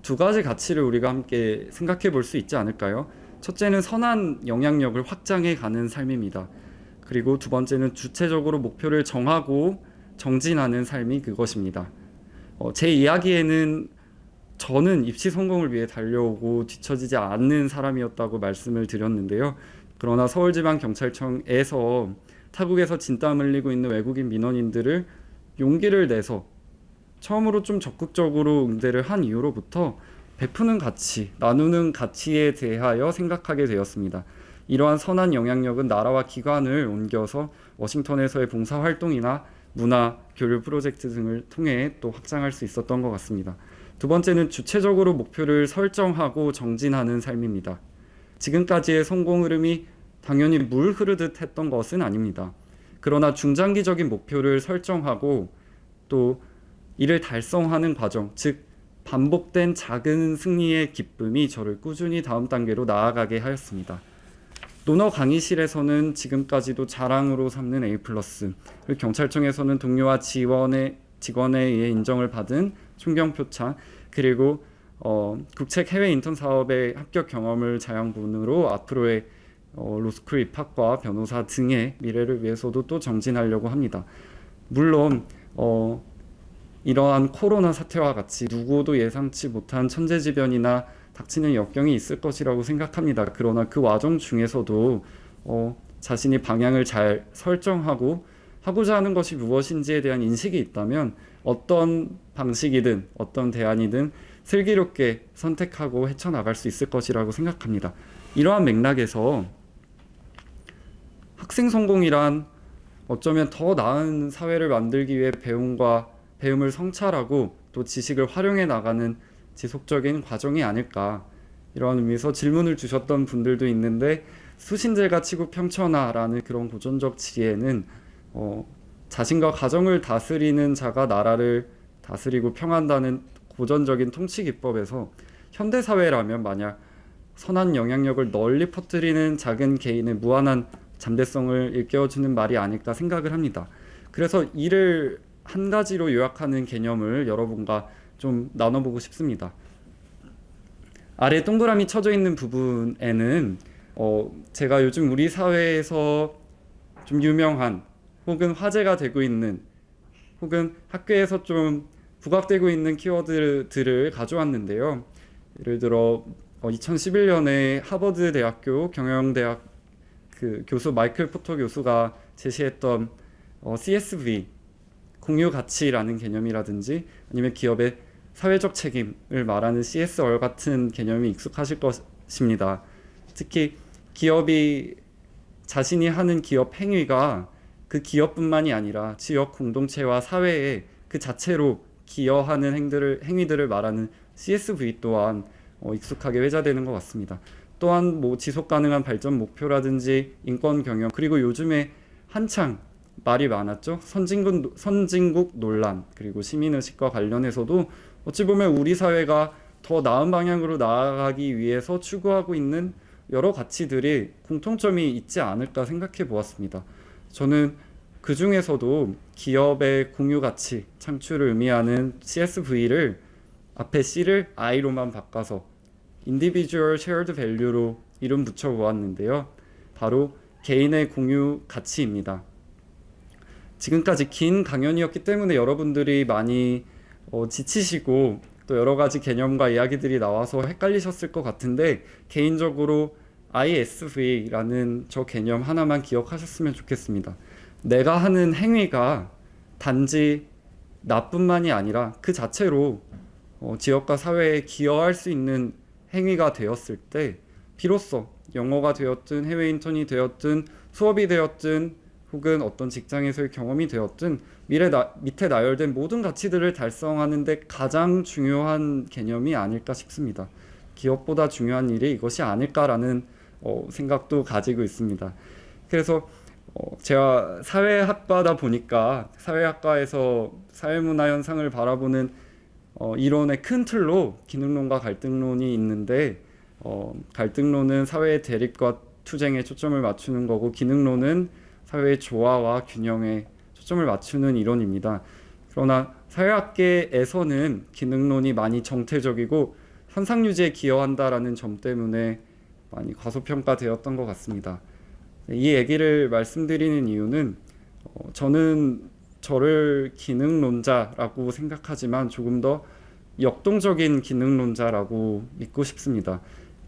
두 가지 가치를 우리가 함께 생각해 볼 수 있지 않을까요? 첫째는 선한 영향력을 확장해 가는 삶입니다. 그리고 두 번째는 주체적으로 목표를 정하고 정진하는 삶이 그것입니다. 제 이야기에는 저는 입시 성공을 위해 달려오고 뒤처지지 않는 사람이었다고 말씀을 드렸는데요. 그러나 서울지방경찰청에서 타국에서 진땀 흘리고 있는 외국인 민원인들을 용기를 내서 처음으로 좀 적극적으로 응대를 한 이후로부터 베푸는 가치, 나누는 가치에 대하여 생각하게 되었습니다. 이러한 선한 영향력은 나라와 기관을 옮겨서 워싱턴에서의 봉사활동이나 문화, 교류 프로젝트 등을 통해 또 확장할 수 있었던 것 같습니다. 두 번째는 주체적으로 목표를 설정하고 정진하는 삶입니다. 지금까지의 성공 흐름이 당연히 물 흐르듯 했던 것은 아닙니다. 그러나 중장기적인 목표를 설정하고 또 이를 달성하는 과정, 즉 반복된 작은 승리의 기쁨이 저를 꾸준히 다음 단계로 나아가게 하였습니다. 논어 강의실에서는 지금까지도 자랑으로 삼는 A+, 그리고 경찰청에서는 동료와 직원에 의해 인정을 받은 총경표창, 그리고 국책 해외 인턴 사업의 합격 경험을 자양분으로 앞으로의 로스쿨 입학과 변호사 등의 미래를 위해서도 또 정진하려고 합니다. 물론 이러한 코로나 사태와 같이 누구도 예상치 못한 천재지변이나 닥치는 역경이 있을 것이라고 생각합니다. 그러나 그 과정 중에서도 자신이 방향을 잘 설정하고 하고자 하는 것이 무엇인지에 대한 인식이 있다면 어떤 방식이든 어떤 대안이든 슬기롭게 선택하고 헤쳐나갈 수 있을 것이라고 생각합니다. 이러한 맥락에서 학생 성공이란 어쩌면 더 나은 사회를 만들기 위해 배움을 성찰하고 또 지식을 활용해 나가는 지속적인 과정이 아닐까, 이러한 의미에서 질문을 주셨던 분들도 있는데 수신제가 치고 평천하라는 그런 고전적 지혜는 자신과 가정을 다스리는 자가 나라를 다스리고 평한다는 고전적인 통치 기법에서 현대사회라면 만약 선한 영향력을 널리 퍼뜨리는 작은 개인의 무한한 잠대성을 일깨워주는 말이 아닐까 생각을 합니다. 그래서 이를 한 가지로 요약하는 개념을 여러분과 좀 나눠보고 싶습니다. 아래 동그라미 쳐져 있는 부분에는 제가 요즘 우리 사회에서 좀 유명한 혹은 화제가 되고 있는 혹은 학교에서 좀 부각되고 있는 키워드들을 가져왔는데요. 예를 들어 2011년에 하버드 대학교 경영대학 그 교수 마이클 포터 교수가 제시했던 CSV 공유 가치라는 개념이라든지 아니면 기업의 사회적 책임을 말하는 CSR 같은 개념이 익숙하실 것입니다. 특히 기업이 자신이 하는 기업 행위가 그 기업뿐만이 아니라 지역 공동체와 사회에 그 자체로 기여하는 행위들을 말하는 CSV 또한 익숙하게 회자되는 것 같습니다. 또한 지속 가능한 발전 목표라든지 인권 경영, 그리고 요즘에 한창 말이 많았죠. 선진국 논란, 그리고 시민의식과 관련해서도 어찌 보면 우리 사회가 더 나은 방향으로 나아가기 위해서 추구하고 있는 여러 가치들이 공통점이 있지 않을까 생각해 보았습니다. 저는 그 중에서도 기업의 공유 가치 창출을 의미하는 CSV를 앞에 C를 I로만 바꿔서 Individual Shared Value로 이름 붙여 보았는데요. 바로 개인의 공유 가치입니다. 지금까지 긴 강연이었기 때문에 여러분들이 많이 지치시고 또 여러 가지 개념과 이야기들이 나와서 헷갈리셨을 것 같은데, 개인적으로 ISV라는 저 개념 하나만 기억하셨으면 좋겠습니다. 내가 하는 행위가 단지 나뿐만이 아니라 그 자체로 지역과 사회에 기여할 수 있는 행위가 되었을 때 비로소 영어가 되었든 해외 인턴이 되었든 수업이 되었든 혹은 어떤 직장에서의 경험이 되었든 밑에 나열된 모든 가치들을 달성하는 데 가장 중요한 개념이 아닐까 싶습니다. 기업보다 중요한 일이 이것이 아닐까라는 생각도 가지고 있습니다. 그래서 제가 사회학과다 보니까 사회학과에서 사회문화 현상을 바라보는 이론의 큰 틀로 기능론과 갈등론이 있는데, 갈등론은 사회의 대립과 투쟁에 초점을 맞추는 거고, 기능론은 사회의 조화와 균형에 초점을 맞추는 이론입니다. 그러나 사회학계에서는 기능론이 많이 정태적이고 현상 유지에 기여한다라는 점 때문에 많이 과소평가되었던 것 같습니다. 이 얘기를 말씀드리는 이유는 저는 저를 기능론자라고 생각하지만 조금 더 역동적인 기능론자라고 믿고 싶습니다.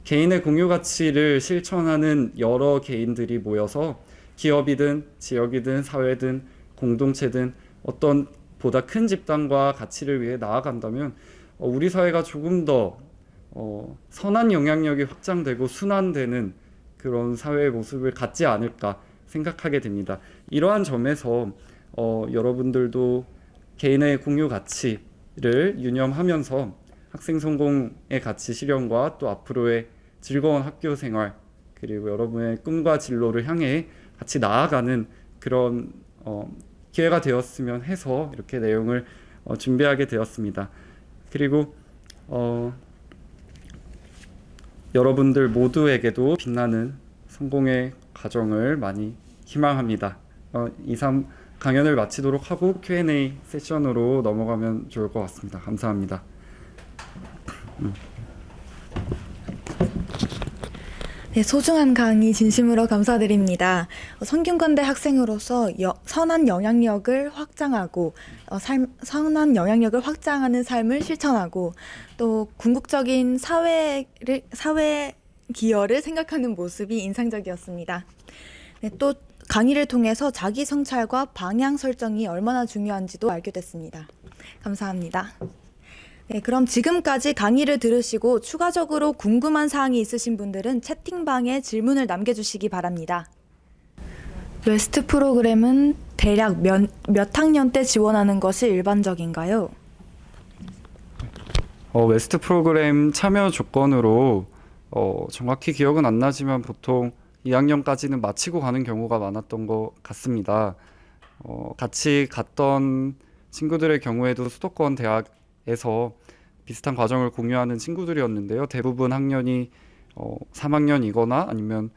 개인의 공유 가치를 실천하는 여러 개인들이 모여서 기업이든 지역이든 사회든 공동체든 어떤 보다 큰 집단과 가치를 위해 나아간다면 우리 사회가 조금 더 선한 영향력이 확장되고 순환되는 그런 사회의 모습을 갖지 않을까 생각하게 됩니다. 이러한 점에서 여러분들도 개인의 공유 가치를 유념하면서 학생 성공의 가치 실현과 또 앞으로의 즐거운 학교 생활, 그리고 여러분의 꿈과 진로를 향해 같이 나아가는 그런 기회가 되었으면 해서 이렇게 내용을 준비하게 되었습니다. 그리고 여러분들 모두에게도 빛나는 성공의 과정을 많이 희망합니다. 이상 강연을 마치도록 하고 Q&A 세션으로 넘어가면 좋을 것 같습니다. 감사합니다. 네, 소중한 강의 진심으로 감사드립니다. 성균관대 학생으로서 선한 영향력을 확장하고 선한 영향력을 확장하는 삶을 실천하고 또 궁극적인 사회 기여를 생각하는 모습이 인상적이었습니다. 네, 또 강의를 통해서 자기 성찰과 방향 설정이 얼마나 중요한지도 알게 됐습니다. 감사합니다. 네, 그럼 지금까지 강의를 들으시고 추가적으로 궁금한 사항이 있으신 분들은 채팅방에 질문을 남겨주시기 바랍니다. 웨스트 프로그램은 대략 몇 학년 때 지원하는 것이 일반적인가요? 웨스트 프로그램 참여 조건으로 정확히 기억은 안 나지만 보통 2학년까지는 마치고 가는 경우가 많았던 것 같습니다. 같이 갔던 친구들의 경우에도 수도권 대학에서 비슷한 과정을 공유하는 친구들이었는데요. 대부분 학년이 3학년이거나 아니면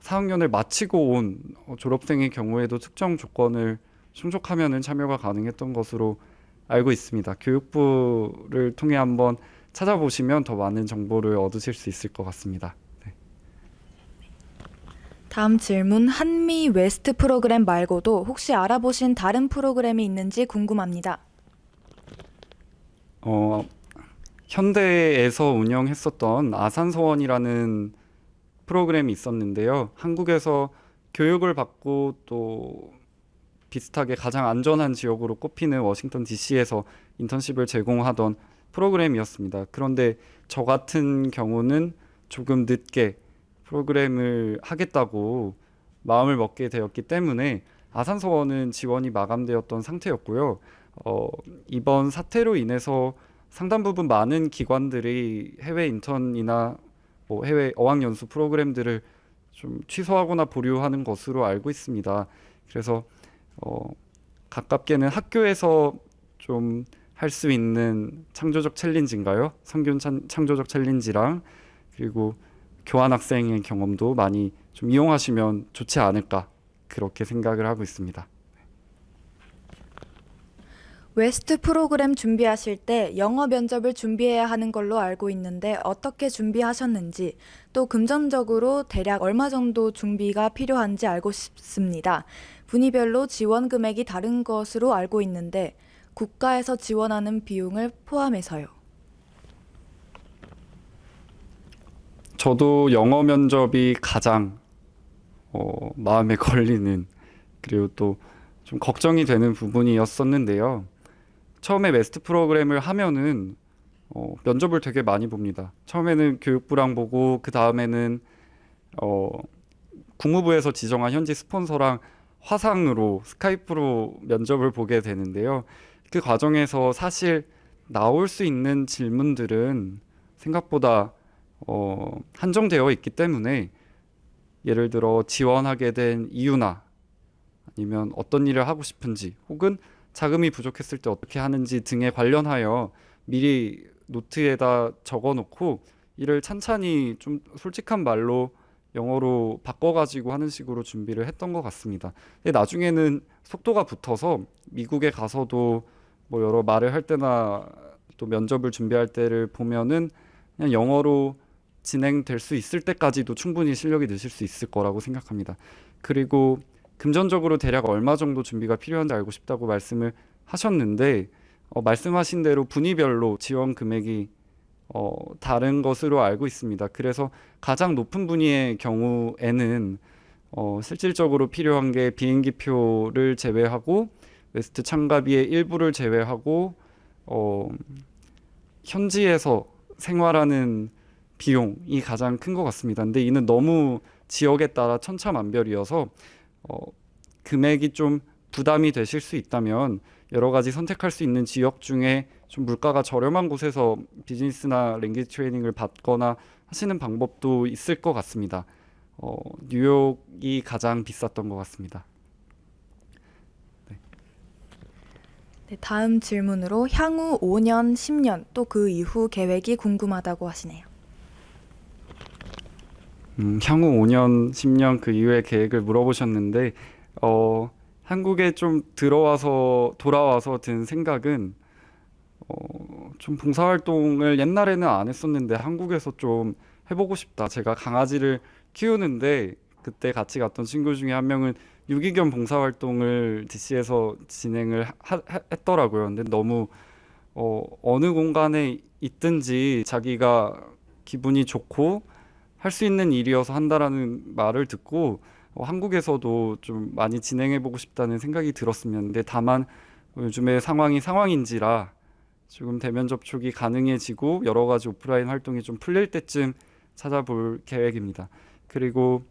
4학년을 마치고 온 졸업생의 경우에도 특정 조건을 충족하면은 참여가 가능했던 것으로 알고 있습니다. 교육부를 통해 한번 찾아보시면 더 많은 정보를 얻으실 수 있을 것 같습니다. 네. 다음 질문, 한미 웨스트 프로그램 말고도 혹시 알아보신 다른 프로그램이 있는지 궁금합니다. 현대에서 운영했었던 아산서원이라는 프로그램이 있었는데요. 한국에서 교육을 받고 또 비슷하게 가장 안전한 지역으로 꼽히는 워싱턴 DC에서 인턴십을 제공하던 프로그램이었습니다. 그런데 저 같은 경우는 조금 늦게 프로그램을 하겠다고 마음을 먹게 되었기 때문에 아산서원은 지원이 마감되었던 상태였고요. 이번 사태로 인해서 상당 부분 많은 기관들이 해외 인턴이나 해외 어학연수 프로그램들을 좀 취소하거나 보류하는 것으로 알고 있습니다. 그래서 가깝게는 학교에서 좀 할 수 있는 창조적 챌린지인가요? 성균 창조적 챌린지랑 그리고 교환학생의 경험도 많이 좀 이용하시면 좋지 않을까 그렇게 생각을 하고 있습니다. 웨스트 프로그램 준비하실 때 영어 면접을 준비해야 하는 걸로 알고 있는데 어떻게 준비하셨는지, 또 금전적으로 대략 얼마 정도 준비가 필요한지 알고 싶습니다. 분위별로 지원 금액이 다른 것으로 알고 있는데 국가에서 지원하는 비용을 포함해서요. 저도 영어 면접이 가장 마음에 걸리는 그리고 또 좀 걱정이 되는 부분이었었는데요. 처음에 웨스트 프로그램을 하면은 면접을 되게 많이 봅니다. 처음에는 교육부랑 보고 그 다음에는 국무부에서 지정한 현지 스폰서랑 화상으로 스카이프로 면접을 보게 되는데요. 그 과정에서 사실 나올 수 있는 질문들은 생각보다 한정되어 있기 때문에 예를 들어 지원하게 된 이유나 아니면 어떤 일을 하고 싶은지 혹은 자금이 부족했을 때 어떻게 하는지 등에 관련하여 미리 노트에다 적어놓고 이를 찬찬히 좀 솔직한 말로 영어로 바꿔가지고 하는 식으로 준비를 했던 것 같습니다. 근데 나중에는 속도가 붙어서 미국에 가서도 뭐 여러 말을 할 때나 또 면접을 준비할 때를 보면은 그냥 영어로 진행될 수 있을 때까지도 충분히 실력이 느실 수 있을 거라고 생각합니다. 그리고 금전적으로 대략 얼마 정도 준비가 필요한지 알고 싶다고 말씀을 하셨는데 말씀하신 대로 분위별로 지원 금액이 다른 것으로 알고 있습니다. 그래서 가장 높은 분위의 경우에는 실질적으로 필요한 게 비행기표를 제외하고 웨스트 참가비의 일부를 제외하고 현지에서 생활하는 비용이 가장 큰 것 같습니다. 근데 이는 너무 지역에 따라 천차만별이어서 금액이 좀 부담이 되실 수 있다면 여러 가지 선택할 수 있는 지역 중에 좀 물가가 저렴한 곳에서 비즈니스나 랭귀지 트레이닝을 받거나 하시는 방법도 있을 것 같습니다. 뉴욕이 가장 비쌌던 것 같습니다. 네, 다음 질문으로 향후 5년, 10년 또 그 이후 계획이 궁금하다고 하시네요. 향후 5년, 10년 그 이후의 계획을 물어보셨는데 한국에 좀 돌아와서 든 생각은 좀 봉사활동을 옛날에는 안 했었는데 한국에서 좀 해보고 싶다. 제가 강아지를 키우는데 그때 같이 갔던 친구 중에 한 명은 유기견 봉사활동을 DC에서 진행을 했더라고요. 근데 너무 어느 공간에 있든지 자기가 기분이 좋고 할 수 있는 일이어서 한다라는 말을 듣고 한국에서도 좀 많이 진행해보고 싶다는 생각이 들었으면 다만 요즘에 상황인지라 지금 대면 접촉이 가능해지고 여러 가지 오프라인 활동이 좀 풀릴 때쯤 찾아볼 계획입니다. 그리고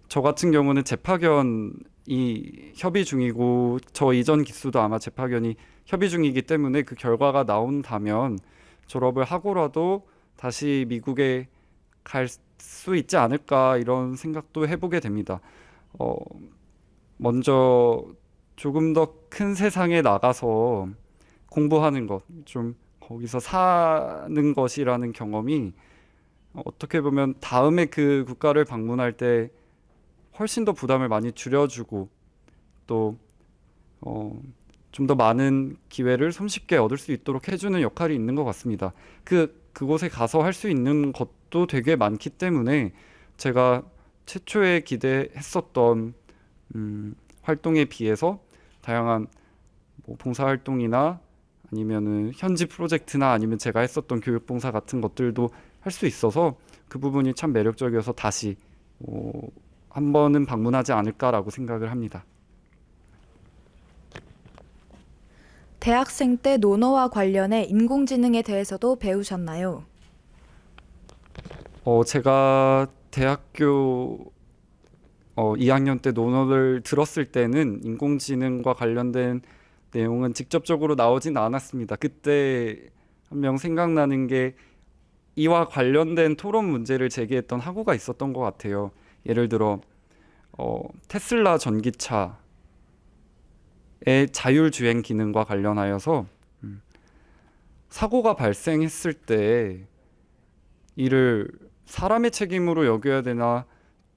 저 같은 경우는 재파견이 협의 중이고 저 이전 기수도 아마 재파견이 협의 중이기 때문에 그 결과가 나온다면 졸업을 하고라도 다시 미국에 갈 수 있지 않을까 이런 생각도 해보게 됩니다. 먼저 조금 더 큰 세상에 나가서 공부하는 것, 좀 거기서 사는 것이라는 경험이 어떻게 보면 다음에 그 국가를 방문할 때 훨씬 더 부담을 많이 줄여주고 또 좀 더 많은 기회를 손쉽게 얻을 수 있도록 해주는 역할이 있는 것 같습니다. 그곳에 가서 할 수 있는 것도 되게 많기 때문에 제가 최초에 기대했었던 활동에 비해서 다양한 뭐 봉사활동이나 아니면은 현지 프로젝트나 아니면 제가 했었던 교육봉사 같은 것들도 할 수 있어서 그 부분이 참 매력적이어서 다시 한 번은 방문하지 않을까라고 생각을 합니다. 대학생 때 논어와 관련해 인공지능에 대해서도 배우셨나요? 제가 대학교 2학년 때 논어를 들었을 때는 인공지능과 관련된 내용은 직접적으로 나오진 않았습니다. 그때 한 명 생각나는 게 이와 관련된 토론 문제를 제기했던 학우가 있었던 것 같아요. 예를 들어 테슬라 전기차 자율주행 기능과 관련하여서 사고가 발생했을 때 이를 사람의 책임으로 여겨야 되나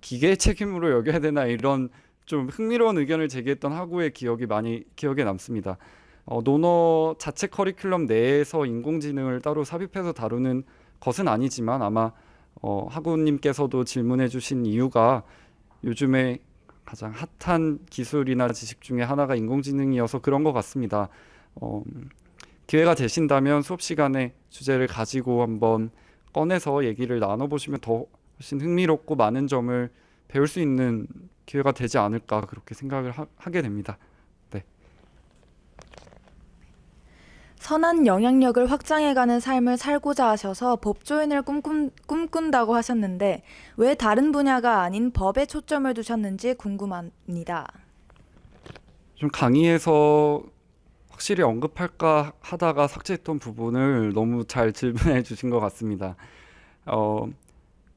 기계의 책임으로 여겨야 되나 이런 좀 흥미로운 의견을 제기했던 학우의 기억이 많이 기억에 남습니다. 논어 자체 커리큘럼 내에서 인공지능을 따로 삽입해서 다루는 것은 아니지만 아마 학우님께서도 질문해 주신 이유가 요즘에 가장 핫한 기술이나 지식 중에 하나가 인공지능이어서 그런 것 같습니다. 기회가 되신다면 수업 시간에 주제를 가지고 한번 꺼내서 얘기를 나눠보시면 더 훨씬 흥미롭고 많은 점을 배울 수 있는 기회가 되지 않을까 그렇게 생각을 하게 됩니다. 네. 선한 영향력을 확장해가는 삶을 살고자 하셔서 법조인을 꿈꾼다고 하셨는데 왜 다른 분야가 아닌 법에 초점을 두셨는지 궁금합니다. 좀 강의에서 확실히 언급할까 하다가 삭제했던 부분을 너무 잘 질문해 주신 것 같습니다.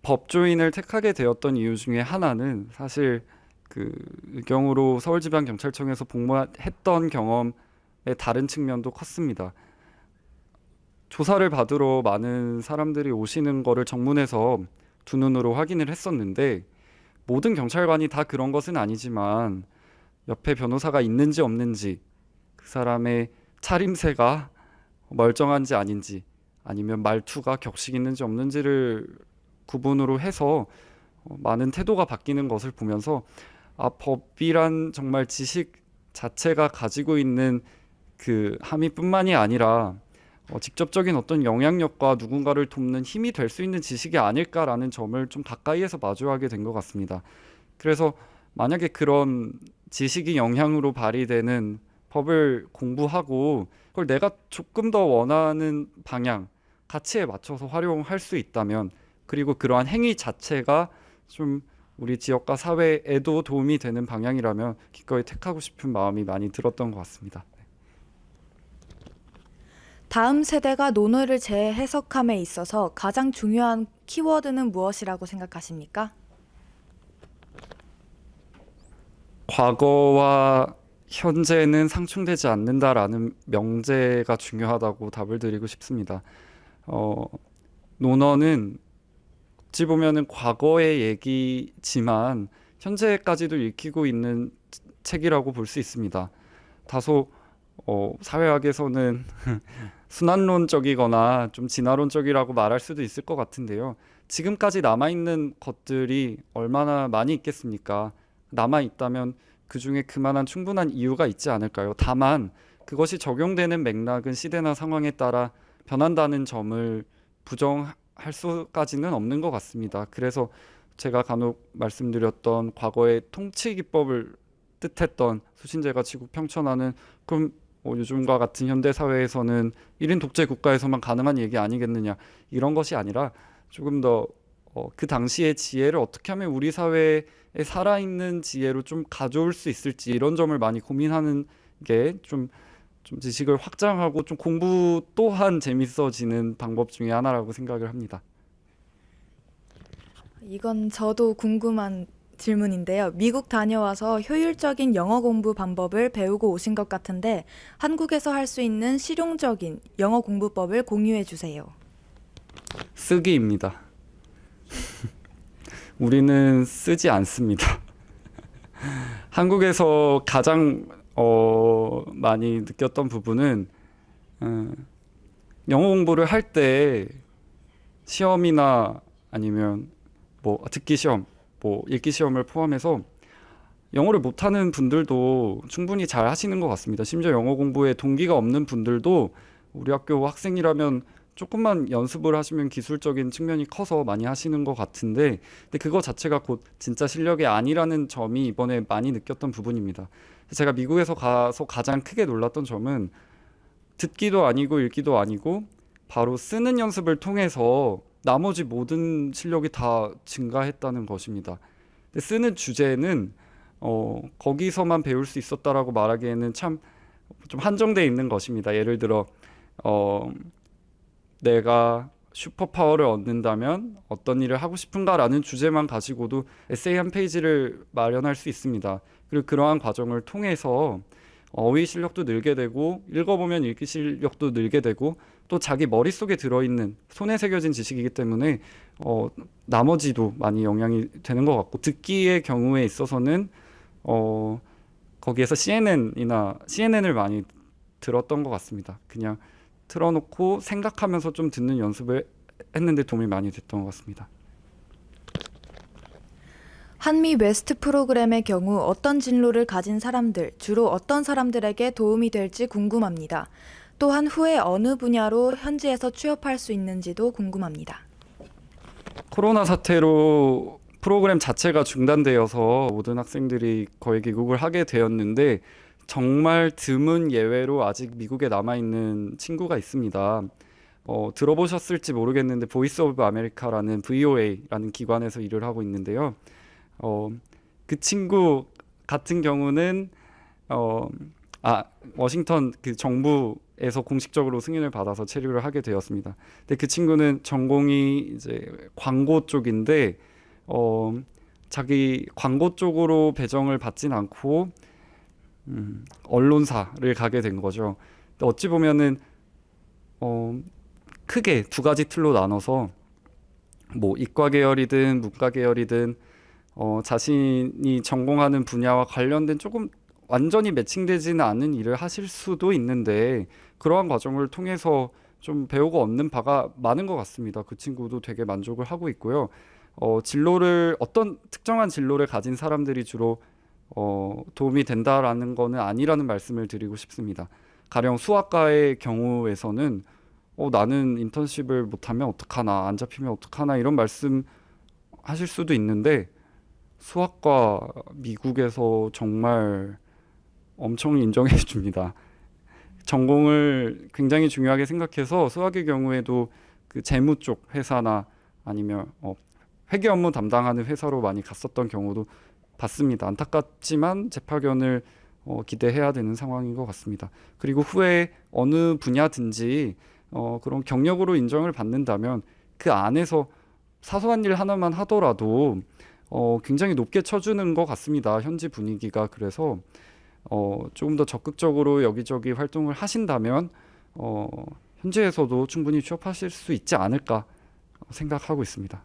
법조인을 택하게 되었던 이유 중에 하나는 사실 그 의경으로 서울지방경찰청에서 복무했던 경험의 다른 측면도 컸습니다. 조사를 받으러 많은 사람들이 오시는 거를 정문에서 두 눈으로 확인을 했었는데 모든 경찰관이 다 그런 것은 아니지만 옆에 변호사가 있는지 없는지 그 사람의 차림새가 멀쩡한지 아닌지 아니면 말투가 격식 있는지 없는지를 구분으로 해서 많은 태도가 바뀌는 것을 보면서 법이란 정말 지식 자체가 가지고 있는 그 함의뿐만이 아니라 직접적인 어떤 영향력과 누군가를 돕는 힘이 될 수 있는 지식이 아닐까라는 점을 좀 가까이에서 마주하게 된 것 같습니다. 그래서 만약에 그런 지식이 영향으로 발휘되는 법을 공부하고 그걸 내가 조금 더 원하는 방향, 가치에 맞춰서 활용할 수 있다면 그리고 그러한 행위 자체가 좀 우리 지역과 사회에도 도움이 되는 방향이라면 기꺼이 택하고 싶은 마음이 많이 들었던 것 같습니다. 다음 세대가 논어를 재해석함에 있어서 가장 중요한 키워드는 무엇이라고 생각하십니까? 과거와 현재는 상충되지 않는다라는 명제가 중요하다고 답을 드리고 싶습니다. 논어는 어찌 보면은 과거의 얘기지만 현재까지도 읽히고 있는 책이라고 볼 수 있습니다. 다소 사회학에서는 순환론적이거나 좀 진화론적이라고 말할 수도 있을 것 같은데요. 지금까지 남아있는 것들이 얼마나 많이 있겠습니까? 남아있다면 그 중에 그만한 충분한 이유가 있지 않을까요? 다만 그것이 적용되는 맥락은 시대나 상황에 따라 변한다는 점을 부정할 수까지는 없는 것 같습니다. 그래서 제가 간혹 말씀드렸던 과거의 통치 기법을 뜻했던 수신제가 지구 평천하는 그럼 요즘과 같은 현대 사회에서는 1인 독재 국가에서만 가능한 얘기 아니겠느냐 이런 것이 아니라 조금 더 그 당시의 지혜를 어떻게 하면 우리 사회에 살아있는 지혜로 좀 가져올 수 있을지 이런 점을 많이 고민하는 게 좀 지식을 확장하고 좀 공부 또한 재밌어지는 방법 중에 하나라고 생각을 합니다. 이건 저도 궁금한 질문인데요. 미국 다녀와서 효율적인 영어 공부 방법을 배우고 오신 것 같은데 한국에서 할 수 있는 실용적인 영어 공부법을 공유해 주세요. 쓰기입니다. 우리는 쓰지 않습니다. 한국에서 가장 많이 느꼈던 부분은 영어 공부를 할 때 시험이나 아니면 뭐 듣기 시험, 뭐 읽기 시험을 포함해서 영어를 못하는 분들도 충분히 잘 하시는 것 같습니다. 심지어 영어 공부에 동기가 없는 분들도 우리 학교 학생이라면 조금만 연습을 하시면 기술적인 측면이 커서 많이 하시는 것 같은데 근데 그거 자체가 곧 진짜 실력이 아니라는 점이 이번에 많이 느꼈던 부분입니다. 제가 미국에서 가서 가장 크게 놀랐던 점은 듣기도 아니고 읽기도 아니고 바로 쓰는 연습을 통해서 나머지 모든 실력이 다 증가했다는 것입니다. 근데 쓰는 주제는 거기서만 배울 수 있었다라고 말하기에는 참 좀 한정되어 있는 것입니다. 예를 들어 내가 슈퍼파워를 얻는다면 어떤 일을 하고 싶은가라는 주제만 가지고도 에세이 한 페이지를 마련할 수 있습니다. 그리고 그러한 과정을 통해서 어휘 실력도 늘게 되고 읽어보면 읽기 실력도 늘게 되고 또 자기 머릿속에 들어있는 손에 새겨진 지식이기 때문에 나머지도 많이 영향이 되는 것 같고 듣기의 경우에 있어서는 거기에서 CNN을 많이 들었던 것 같습니다. 그냥 틀어놓고 생각하면서 좀 듣는 연습을 했는데 도움이 많이 됐던 것 같습니다. 한미 웨스트 프로그램의 경우 어떤 진로를 가진 사람들, 주로 어떤 사람들에게 도움이 될지 궁금합니다. 또한 후에 어느 분야로 현지에서 취업할 수 있는지도 궁금합니다. 코로나 사태로 프로그램 자체가 중단되어서 모든 학생들이 거의 귀국을 하게 되었는데 정말 드문 예외로 아직 미국에 남아있는 친구가 있습니다. 들어보셨을지 모르겠는데 보이스 오브 아메리카라는 VOA라는 기관에서 일을 하고 있는데요. 그 친구 같은 경우는 워싱턴 그 정부에서 공식적으로 승인을 받아서 체류를 하게 되었습니다. 근데 그 친구는 전공이 이제 광고 쪽인데 자기 광고 쪽으로 배정을 받진 않고 언론사를 가게 된 거죠. 근데 어찌 보면은 크게 두 가지 틀로 나눠서 뭐 이과 계열이든 문과 계열이든 자신이 전공하는 분야와 관련된 조금 완전히 매칭되지는 않은 일을 하실 수도 있는데 그러한 과정을 통해서 좀 배우고 얻는 바가 많은 것 같습니다. 그 친구도 되게 만족을 하고 있고요. 어떤 특정한 진로를 가진 사람들이 주로 도움이 된다라는 거는 아니라는 말씀을 드리고 싶습니다. 가령 수학과의 경우에서는 나는 인턴십을 못하면 어떡하나, 안 잡히면 어떡하나 이런 말씀 하실 수도 있는데 수학과 미국에서 정말 엄청 인정해 줍니다. 전공을 굉장히 중요하게 생각해서 수학의 경우에도 그 재무 쪽 회사나 아니면 회계 업무 담당하는 회사로 많이 갔었던 경우도 봤습니다. 안타깝지만 재파견을 기대해야 되는 상황인 것 같습니다. 그리고 후에 어느 분야든지 그런 경력으로 인정을 받는다면 그 안에서 사소한 일 하나만 하더라도 굉장히 높게 쳐주는 것 같습니다. 현지 분위기가. 그래서 조금 더 적극적으로 여기저기 활동을 하신다면 현지에서도 충분히 취업하실 수 있지 않을까 생각하고 있습니다.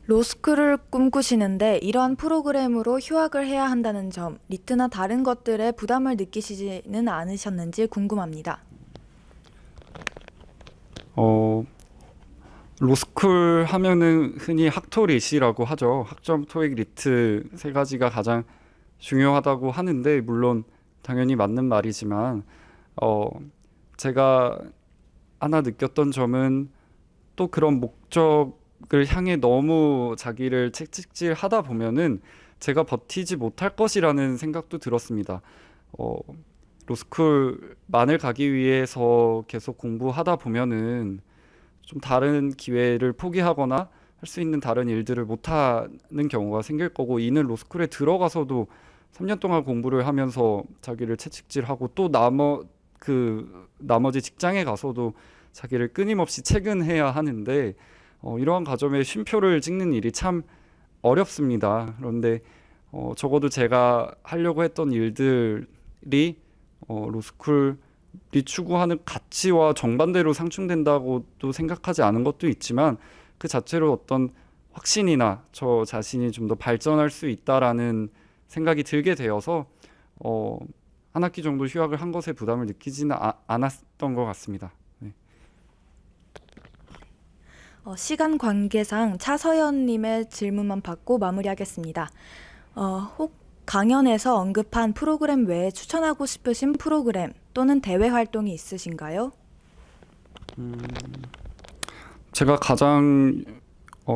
로스쿨을 꿈꾸시는데 이러한 프로그램으로 휴학을 해야 한다는 점, 리트나 다른 것들에 부담을 느끼시지는 않으셨는지 궁금합니다. 로스쿨 하면은 흔히 학토리시라고 하죠. 학점, 토익, 리트 세 가지가 가장 중요하다고 하는데 물론 당연히 맞는 말이지만 제가 하나 느꼈던 점은 또 그런 목적을 향해 너무 자기를 채찍질하다 보면은 제가 버티지 못할 것이라는 생각도 들었습니다. 로스쿨만을 가기 위해서 계속 공부하다 보면은 좀 다른 기회를 포기하거나 할 수 있는 다른 일들을 못하는 경우가 생길 거고 이는 로스쿨에 들어가서도 3년 동안 공부를 하면서 자기를 채찍질하고 또 나머지 직장에 가서도 자기를 끊임없이 채근해야 하는데 이러한 과정에 쉼표를 찍는 일이 참 어렵습니다. 그런데 적어도 제가 하려고 했던 일들이 로스쿨이 추구하는 가치와 정반대로 상충된다고도 생각하지 않은 것도 있지만 그 자체로 어떤 확신이나 저 자신이 좀 더 발전할 수 있다라는 생각이 들게 되어서 한 학기 정도 휴학을 한 것에 부담을 느끼지는 않았던 것 같습니다. 네. 시간 관계상 차서연님의 질문만 받고 마무리하겠습니다. 혹 강연에서 언급한 프로그램 외에 추천하고 싶으신 프로그램 또는 대외 활동이 있으신가요? 제가 가장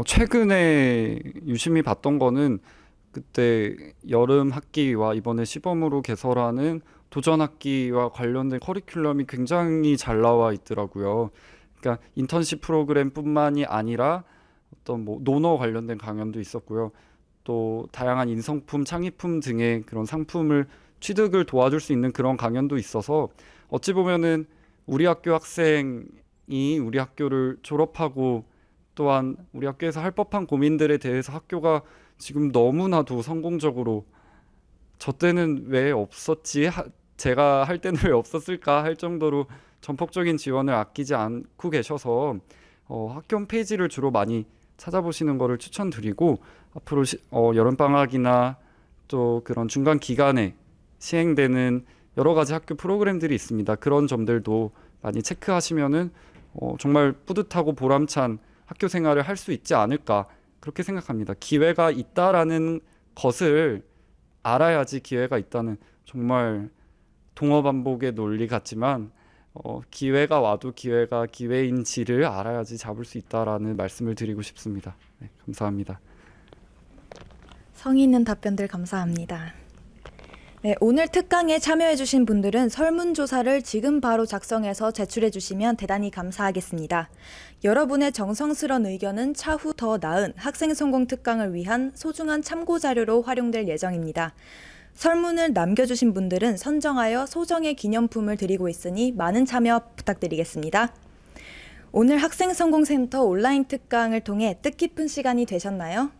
최근에 유심히 봤던 거는 그때 여름 학기와 이번에 시범으로 개설하는 도전 학기와 관련된 커리큘럼이 굉장히 잘 나와 있더라고요. 그러니까 인턴십 프로그램뿐만이 아니라 어떤 뭐 논어 관련된 강연도 있었고요. 또 다양한 인성품, 창의품 등의 그런 상품을 취득을 도와줄 수 있는 그런 강연도 있어서 어찌 보면은 우리 학교 학생이 우리 학교를 졸업하고 또한 우리 학교에서 할 법한 고민들에 대해서 학교가 지금 너무나도 성공적으로 저 때는 왜 없었지? 제가 할 때는 왜 없었을까? 할 정도로 전폭적인 지원을 아끼지 않고 계셔서 학교 홈페이지를 주로 많이 찾아보시는 거를 추천드리고, 앞으로 여름방학이나 또 그런 중간 기간에 시행되는 여러 가지 학교 프로그램들이 있습니다. 그런 점들도 많이 체크하시면은 정말 뿌듯하고 보람찬 학교 생활을 할 수 있지 않을까, 그렇게 생각합니다. 기회가 있다라는 것을 알아야지 기회가 있다는, 정말 동어반복의 논리 같지만 기회가 와도 기회가 기회인지를 알아야지 잡을 수 있다라는 말씀을 드리고 싶습니다. 네, 감사합니다. 성의 있는 답변들 감사합니다. 네, 오늘 특강에 참여해주신 분들은 설문조사를 지금 바로 작성해서 제출해주시면 대단히 감사하겠습니다. 여러분의 정성스런 의견은 차후 더 나은 학생 성공 특강을 위한 소중한 참고자료로 활용될 예정입니다. 설문을 남겨주신 분들은 선정하여 소정의 기념품을 드리고 있으니 많은 참여 부탁드리겠습니다. 오늘 학생성공센터 온라인 특강을 통해 뜻깊은 시간이 되셨나요?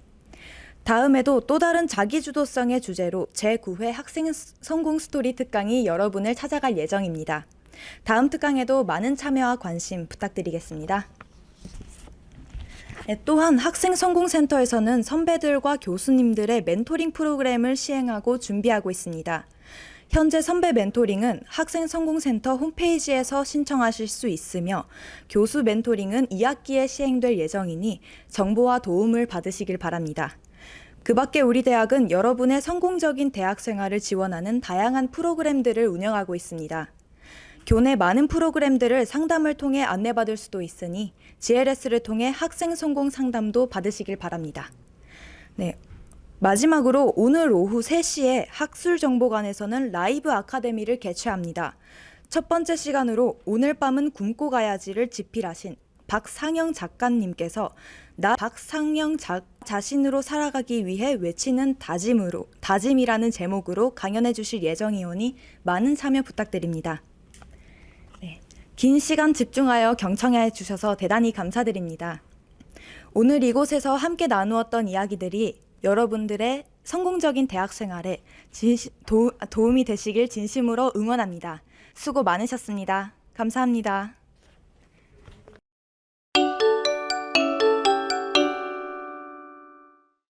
다음에도 또 다른 자기주도성의 주제로 제9회 학생성공 스토리 특강이 여러분을 찾아갈 예정입니다. 다음 특강에도 많은 참여와 관심 부탁드리겠습니다. 또한 학생성공센터에서는 선배들과 교수님들의 멘토링 프로그램을 시행하고 준비하고 있습니다. 현재 선배 멘토링은 학생성공센터 홈페이지에서 신청하실 수 있으며 교수 멘토링은 2학기에 시행될 예정이니 정보와 도움을 받으시길 바랍니다. 그 밖에 우리 대학은 여러분의 성공적인 대학 생활을 지원하는 다양한 프로그램들을 운영하고 있습니다. 교내 많은 프로그램들을 상담을 통해 안내받을 수도 있으니 GLS를 통해 학생 성공 상담도 받으시길 바랍니다. 네, 마지막으로 오늘 오후 3시에 학술정보관에서는 라이브 아카데미를 개최합니다. 첫 번째 시간으로 오늘 밤은 굶고 가야지를 집필하신 박상영 작가님께서 나 박상영 자신으로 살아가기 위해 외치는 다짐이라는 제목으로 강연해 주실 예정이오니 많은 참여 부탁드립니다. 네, 긴 시간 집중하여 경청해 주셔서 대단히 감사드립니다. 오늘 이곳에서 함께 나누었던 이야기들이 여러분들의 성공적인 대학 생활에 도움이 되시길 진심으로 응원합니다. 수고 많으셨습니다. 감사합니다.